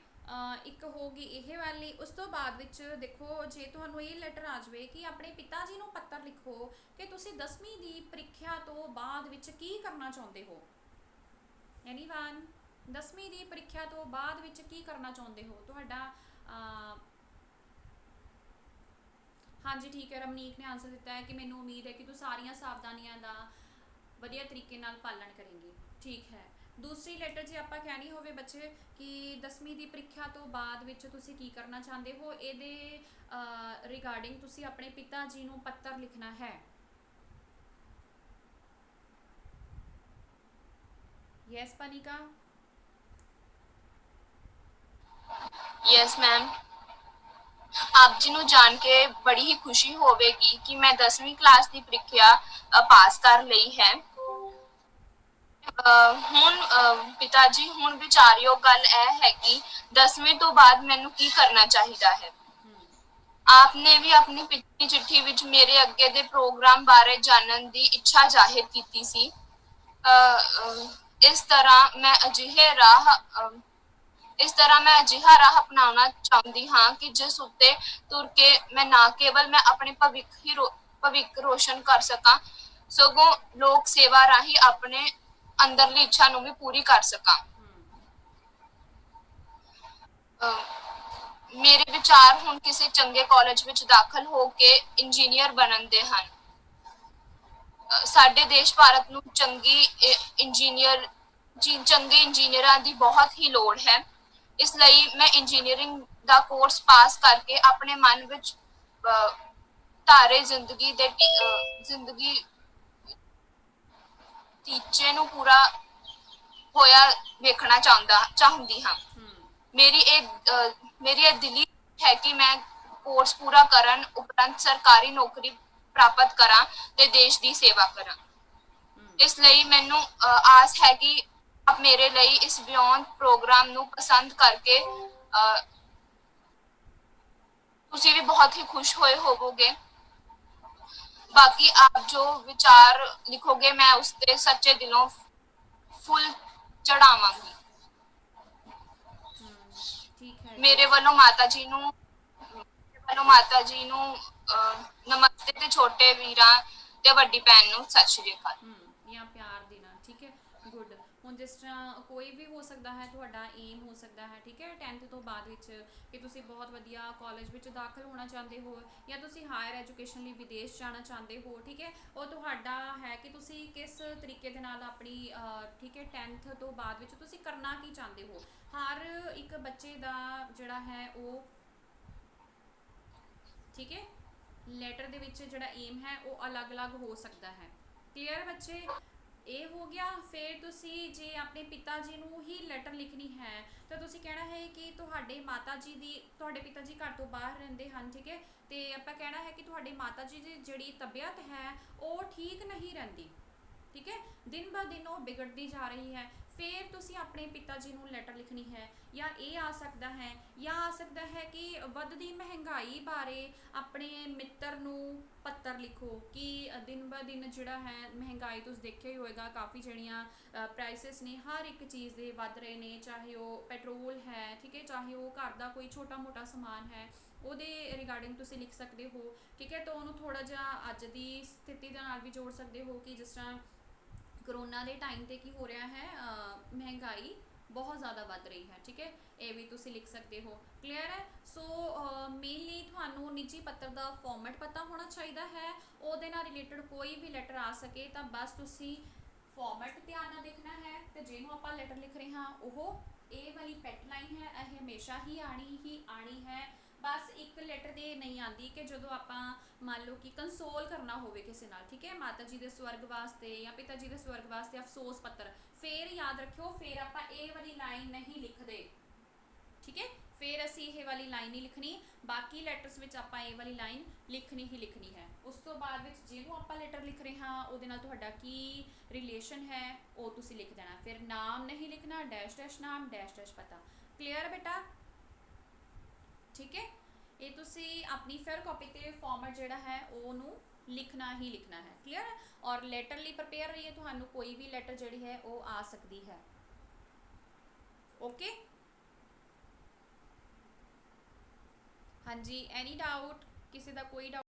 ਇੱਕ ਹੋਗੀ ਇਹ ਵਾਲੀ। ਉਸ ਤੋਂ ਬਾਅਦ ਵਿੱਚ ਦੇਖੋ, ਜੇ ਤੁਹਾਨੂੰ ਇਹ ਲੈਟਰ ਆ ਜਾਵੇ ਕਿ ਆਪਣੇ ਪਿਤਾ ਜੀ ਨੂੰ ਪੱਤਰ ਲਿਖੋ ਕਿ ਤੁਸੀਂ 10ਵੀਂ ਦੀ ਪ੍ਰੀਖਿਆ ਤੋਂ ਬਾਅਦ ਵਿੱਚ ਕੀ ਕਰਨਾ ਚਾਹੁੰਦੇ ਹੋ। ਐਨੀਵਨ? 10ਵੀਂ ਦੀ ਪ੍ਰੀਖਿਆ ਤੋਂ ਬਾਅਦ ਵਿੱਚ ਕੀ ਕਰਨਾ ਚਾਹੁੰਦੇ ਹੋ ਤੁਹਾਡਾ? ਹਾਂਜੀ, ਠੀਕ ਹੈ, ਰਮਨੀਕ ਨੇ ਆਨਸਰ ਦਿੱਤਾ ਹੈ ਕਿ ਮੈਨੂੰ ਉਮੀਦ ਹੈ ਕਿ ਤੂੰ ਸਾਰੀਆਂ ਸਾਵਧਾਨੀਆਂ ਦਾ ਵਧੀਆ ਤਰੀਕੇ ਨਾਲ ਪਾਲਣ ਕਰੇਂਗੀ। ਠੀਕ ਹੈ। ਦੂਸਰੀ ਲੈਟਰ ਜੇ ਆਪਾਂ ਕਹਿਣੀ ਹੋਵੇ ਬੱਚੇ ਕਿ 10ਵੀਂ ਦੀ ਪ੍ਰੀਖਿਆ ਤੋਂ ਬਾਅਦ ਵਿੱਚ ਤੁਸੀਂ ਕੀ ਕਰਨਾ ਚਾਹੁੰਦੇ ਹੋ, ਇਹਦੇ ਰਿਗਾਰਡਿੰਗ ਤੁਸੀਂ ਆਪਣੇ ਪਿਤਾ ਜੀ ਨੂੰ ਪੱਤਰ ਲਿਖਣਾ ਹੈ। ਯੈਸ ਪਨਿਕਾ? यस मैम, आप जी ਨੂੰ ਜਾਣ ਕੇ ਬੜੀ ਹੀ ਖੁਸ਼ੀ ਹੋਵੇਗੀ ਕਿ ਮੈਂ 10ਵੀਂ ਕਲਾਸ ਦੀ ਪ੍ਰੀਖਿਆ ਪਾਸ ਕਰ ਲਈ ਹੈ। ਹੁਣ ਪਿਤਾ ਜੀ, ਹੁਣ ਵਿਚਾਰਿਓ ਗੱਲ ਇਹ ਹੈ ਕਿ 10ਵੀਂ ਤੋਂ ਬਾਅਦ ਮੈਨੂੰ ਕੀ ਕਰਨਾ ਚਾਹੀਦਾ ਹੈ। आपने भी अपनी पिछली चिट्ठी विच मेरे अगे दे प्रोग्राम बारे जानन दी इच्छा जाहिर कीती सी। ਇਸ ਤਰ੍ਹਾਂ ਮੈਂ ਅਜਿਹਾ ਰਾਹ ਅਪਣਾਉਣਾ ਚਾਹੁੰਦੀ ਹਾਂ ਕਿ ਜਿਸ ਉੱਤੇ ਤੁਰ ਕੇ ਮੈਂ ਨਾ ਕੇਵਲ ਮੈਂ ਆਪਣੇ ਭਵਿੱਖ ਰੋਸ਼ਨ ਕਰ ਸਕਾਂ, ਸਗੋਂ ਲੋਕ ਸੇਵਾ ਰਾਹੀਂ ਆਪਣੇ ਅੰਦਰਲੀ ਇੱਛਾ ਨੂੰ ਵੀ ਪੂਰੀ ਕਰ ਸਕਾਂ। ਮੇਰੇ ਵਿਚਾਰ ਹੁਣ ਕਿਸੇ ਚੰਗੇ ਕਾਲਜ ਵਿੱਚ ਦਾਖਲ ਹੋ ਕੇ ਇੰਜੀਨੀਅਰ ਬਣਨ ਦੇ ਹਨ। ਸਾਡੇ ਦੇਸ਼ ਭਾਰਤ ਨੂੰ ਚੰਗੇ ਇੰਜੀਨੀਅਰਾਂ ਦੀ ਬਹੁਤ ਹੀ ਲੋੜ ਹੈ। ਇਸ ਲਈ ਮੈਂ ਇੰਜੀਨੀਅਰਿੰਗ ਦਾ ਕੋਰਸ ਪਾਸ ਕਰਕੇ ਆਪਣੇ ਮਨ ਵਿੱਚ ਧਾਰੇ ਜ਼ਿੰਦਗੀ ਟੀਚੇ ਨੂੰ ਪੂਰਾ ਹੋਇਆ ਵੇਖਣਾ ਚਾਹੁੰਦੀ ਹਾਂ। ਮੇਰੀ ਇਹ ਦਿਲੀ ਹੈ ਕਿ ਮੈਂ ਕੋਰਸ ਪੂਰਾ ਕਰਨ ਉਪਰੰਤ ਸਰਕਾਰੀ ਨੌਕਰੀ ਪ੍ਰਾਪਤ ਕਰਾਂ ਤੇ ਦੇਸ਼ ਦੀ ਸੇਵਾ ਕਰਾਂ। ਇਸ ਲਈ ਮੈਨੂੰ ਆਸ ਹੈ ਕਿ ਆਪ ਮੇਰੇ ਲਈ ਇਸ ਬਿਯੋਂਡ ਪ੍ਰੋਗਰਾਮ ਨੂੰ ਪਸੰਦ ਕਰਕੇ ਤੁਸੀਂ ਵੀ ਬਹੁਤ ਹੀ ਖੁਸ਼ ਹੋਏ ਹੋਵੋਗੇ। ਬਾਕੀ ਆਪ ਜੋ ਵਿਚਾਰ ਲਿਖੋਗੇ ਮੈਂ ਉਸ ਤੇ ਸੱਚੇ ਦਿਲੋਂ ਫੁੱਲ ਚੜਾਵਾਂਗੀ। ਠੀਕ ਹੈ ਮੇਰੇ ਵੱਲੋਂ ਮਾਤਾ ਜੀ ਨੂੰ ਨਮਸਤੇ ਤੇ ਛੋਟੇ ਵੀਰਾਂ ਤੇ ਵੱਡੀ ਭੈਣ ਨੂੰ ਸਤਿ ਸ਼੍ਰੀ ਅਕਾਲ। ਜਾਂ ਪਿਆਰ ਦੇਣਾ। ਠੀਕ ਹੈ, ਗੁੱਡ। ਹੁਣ ਜਿਸ ਤਰ੍ਹਾਂ ਕੋਈ ਵੀ ਹੋ ਸਕਦਾ ਹੈ, ਤੁਹਾਡਾ ਏਮ ਹੋ ਸਕਦਾ ਹੈ, ਠੀਕ ਹੈ, 10th ਤੋਂ ਬਾਅਦ ਵਿੱਚ ਕਿ ਤੁਸੀਂ ਬਹੁਤ ਵਧੀਆ ਕਾਲਜ ਵਿੱਚ ਦਾਖਲ ਹੋਣਾ ਚਾਹੁੰਦੇ ਹੋ ਜਾਂ ਤੁਸੀਂ ਹਾਇਰ ਐਜੂਕੇਸ਼ਨ ਲਈ ਵਿਦੇਸ਼ ਜਾਣਾ ਚਾਹੁੰਦੇ ਹੋ। ਠੀਕ ਹੈ, ਉਹ ਤੁਹਾਡਾ ਹੈ ਕਿ ਤੁਸੀਂ ਕਿਸ ਤਰੀਕੇ ਦੇ ਨਾਲ ਆਪਣੀ ਠੀਕ ਹੈ 10th ਤੋਂ ਬਾਅਦ ਵਿੱਚ ਤੁਸੀਂ ਕਰਨਾ ਕੀ ਚਾਹੁੰਦੇ ਹੋ। ਹਰ ਇੱਕ ਬੱਚੇ ਦਾ ਜਿਹੜਾ ਹੈ ਉਹ ਠੀਕ ਹੈ ਲੈਟਰ ਦੇ ਵਿੱਚ ਜਿਹੜਾ ਏਮ ਹੈ ਉਹ ਅਲੱਗ-ਅਲੱਗ ਹੋ ਸਕਦਾ ਹੈ। ਕਲੀਅਰ ਬੱਚੇ? ਇਹ ਹੋ ਗਿਆ। ਫਿਰ ਤੁਸੀਂ ਜੇ ਆਪਣੇ ਪਿਤਾ ਜੀ ਨੂੰ ਹੀ ਲੈਟਰ ਲਿਖਣੀ ਹੈ ਤਾਂ ਤੁਸੀਂ ਕਹਿਣਾ ਹੈ ਕਿ ਤੁਹਾਡੇ ਪਿਤਾ ਜੀ ਘਰ ਤੋਂ ਬਾਹਰ ਰਹਿੰਦੇ ਹਨ। ਠੀਕ ਹੈ, ਤੇ ਆਪਾਂ ਕਹਿਣਾ ਹੈ ਕਿ ਤੁਹਾਡੇ ਮਾਤਾ ਜੀ ਦੀ ਜਿਹੜੀ ਤਬੀਅਤ ਹੈ ਉਹ ਠੀਕ ਨਹੀਂ ਰਹਿੰਦੀ। ਠੀਕ ਹੈ, ਦਿਨ ਬ ਦਿਨ ਉਹ ਵਿਗੜਦੀ ਜਾ ਰਹੀ ਹੈ। ਫਿਰ ਤੁਸੀਂ ਆਪਣੇ ਪਿਤਾ ਜੀ ਨੂੰ ਲੈਟਰ ਲਿਖਣੀ ਹੈ। ਜਾਂ ਇਹ ਆ ਸਕਦਾ ਹੈ ਕਿ ਵੱਧਦੀ ਮਹਿੰਗਾਈ ਬਾਰੇ ਆਪਣੇ ਮਿੱਤਰ ਨੂੰ ਪੱਤਰ ਲਿਖੋ ਕਿ ਦਿਨ ਬ ਦਿਨ ਜਿਹੜਾ ਹੈ ਮਹਿੰਗਾਈ ਤੁਸੀਂ ਦੇਖਿਆ ਹੀ ਹੋਏਗਾ, ਕਾਫੀ ਜਿਹੜੀਆਂ ਪ੍ਰਾਈਸਿਸ ਨੇ ਹਰ ਇੱਕ ਚੀਜ਼ ਦੇ ਵੱਧ ਰਹੇ ਨੇ, ਚਾਹੇ ਉਹ ਪੈਟਰੋਲ ਹੈ, ਠੀਕ ਹੈ, ਚਾਹੇ ਉਹ ਘਰ ਦਾ ਕੋਈ ਛੋਟਾ ਮੋਟਾ ਸਮਾਨ ਹੈ, ਉਹਦੇ ਰਿਗਾਰਡਿੰਗ ਤੁਸੀਂ ਲਿਖ ਸਕਦੇ ਹੋ। ਠੀਕ ਹੈ, ਤਾਂ ਉਹਨੂੰ ਥੋੜ੍ਹਾ ਜਿਹਾ ਅੱਜ ਦੀ ਸਥਿਤੀ ਦੇ ਨਾਲ ਵੀ ਜੋੜ ਸਕਦੇ ਹੋ ਕਿ ਜਿਸ ਤਰ੍ਹਾਂ ਕਰੋਨਾ ਦੇ ਟਾਈਮ ਤੇ ਕੀ ਹੋ ਰਿਹਾ ਹੈ, ਮਹਿੰਗਾਈ ਬਹੁਤ ਜ਼ਿਆਦਾ ਵੱਧ ਰਹੀ ਹੈ। ਠੀਕ ਹੈ, ਇਹ ਵੀ ਤੁਸੀਂ ਲਿਖ ਸਕਦੇ ਹੋ। ਕਲੀਅਰ ਹੈ? ਸੋ ਮੇਨਲੀ ਤੁਹਾਨੂੰ ਨਿੱਜੀ ਪੱਤਰ ਦਾ ਫਾਰਮੈਟ ਪਤਾ ਹੋਣਾ ਚਾਹੀਦਾ ਹੈ। ਉਹਦੇ ਨਾਲ ਰਿਲੇਟਡ ਕੋਈ ਵੀ ਲੈਟਰ ਆ ਸਕੇ ਤਾਂ ਬਸ ਤੁਸੀਂ ਫਾਰਮੈਟ ਧਿਆਨ ਨਾਲ ਦੇਖਣਾ ਹੈ। ਤੇ ਜਿਹਨੂੰ ਆਪਾਂ ਲੈਟਰ ਲਿਖ ਰਹੇ ਹਾਂ ਉਹ ਇਹ ਵਾਲੀ ਪੈਟ ਲਾਈਨ ਹੈ, ਇਹ ਹਮੇਸ਼ਾ ਹੀ ਆਣੀ ਹੈ। ਬਸ ਇੱਕ ਲੈਟਰ ਦੇ ਨਹੀਂ ਆਉਂਦੀ ਕਿ ਜਦੋਂ ਆਪਾਂ ਮੰਨ ਲਓ ਕਿ ਕੰਸੋਲ ਕਰਨਾ ਹੋਵੇ ਕਿਸੇ ਨਾਲ, ਠੀਕ ਹੈ, ਮਾਤਾ ਜੀ ਦੇ ਸਵਰਗ ਵਾਸਤੇ ਜਾਂ ਪਿਤਾ ਜੀ ਦੇ ਸਵਰਗ ਵਾਸਤੇ ਅਫਸੋਸ ਪੱਤਰ, ਫਿਰ ਯਾਦ ਰੱਖਿਓ ਫਿਰ ਆਪਾਂ ਇਹ ਵਾਲੀ ਲਾਈਨ ਨਹੀਂ ਲਿਖਦੇ। ਠੀਕ ਹੈ, ਫਿਰ ਅਸੀਂ ਇਹ ਵਾਲੀ ਲਾਈਨ ਨਹੀਂ ਲਿਖਣੀ, ਬਾਕੀ ਲੈਟਰਸ ਵਿੱਚ ਆਪਾਂ ਇਹ ਵਾਲੀ ਲਾਈਨ ਲਿਖਣੀ ਹੀ ਲਿਖਣੀ ਹੈ। ਉਸ ਤੋਂ ਬਾਅਦ ਵਿੱਚ ਜਿਹਨੂੰ ਆਪਾਂ ਲੈਟਰ ਲਿਖ ਰਹੇ ਹਾਂ ਉਹਦੇ ਨਾਲ ਤੁਹਾਡਾ ਕੀ ਰਿਲੇਸ਼ਨ ਹੈ ਉਹ ਤੁਸੀਂ ਲਿਖ ਦੇਣਾ। ਫਿਰ ਨਾਮ ਨਹੀਂ ਲਿਖਣਾ, ਡੈਸ਼ ਡੈਸ਼ ਨਾਮ, ਡੈਸ਼ ਡੈਸ਼ ਪਤਾ। ਕਲੀਅਰ ਬੇਟਾ? ਠੀਕ ਹੈ, ਇਹ ਤੁਸੀਂ ਆਪਣੀ ਫੇਅਰ ਕਾਪੀ ਤੇ ਫਾਰਮੈਟ ਜਿਹੜਾ ਹੈ ਉਹਨੂੰ ਲਿਖਣਾ ਹੀ ਲਿਖਣਾ ਹੈ। ਕਲੀਅਰ ਹੈ? ਔਰ ਲੈਟਰ ਲਈ ਪ੍ਰਪੇਅਰ ਰਹੀਏ, ਤੁਹਾਨੂੰ ਕੋਈ ਵੀ ਲੈਟਰ ਜਿਹੜੀ ਹੈ ਉਹ ਆ ਸਕਦੀ ਹੈ। ਓਕੇ, ਹਾਂਜੀ, ਐਨੀ ਡਾਊਟ? ਕਿਸੇ ਦਾ ਕੋਈ ਡਾਊਟ?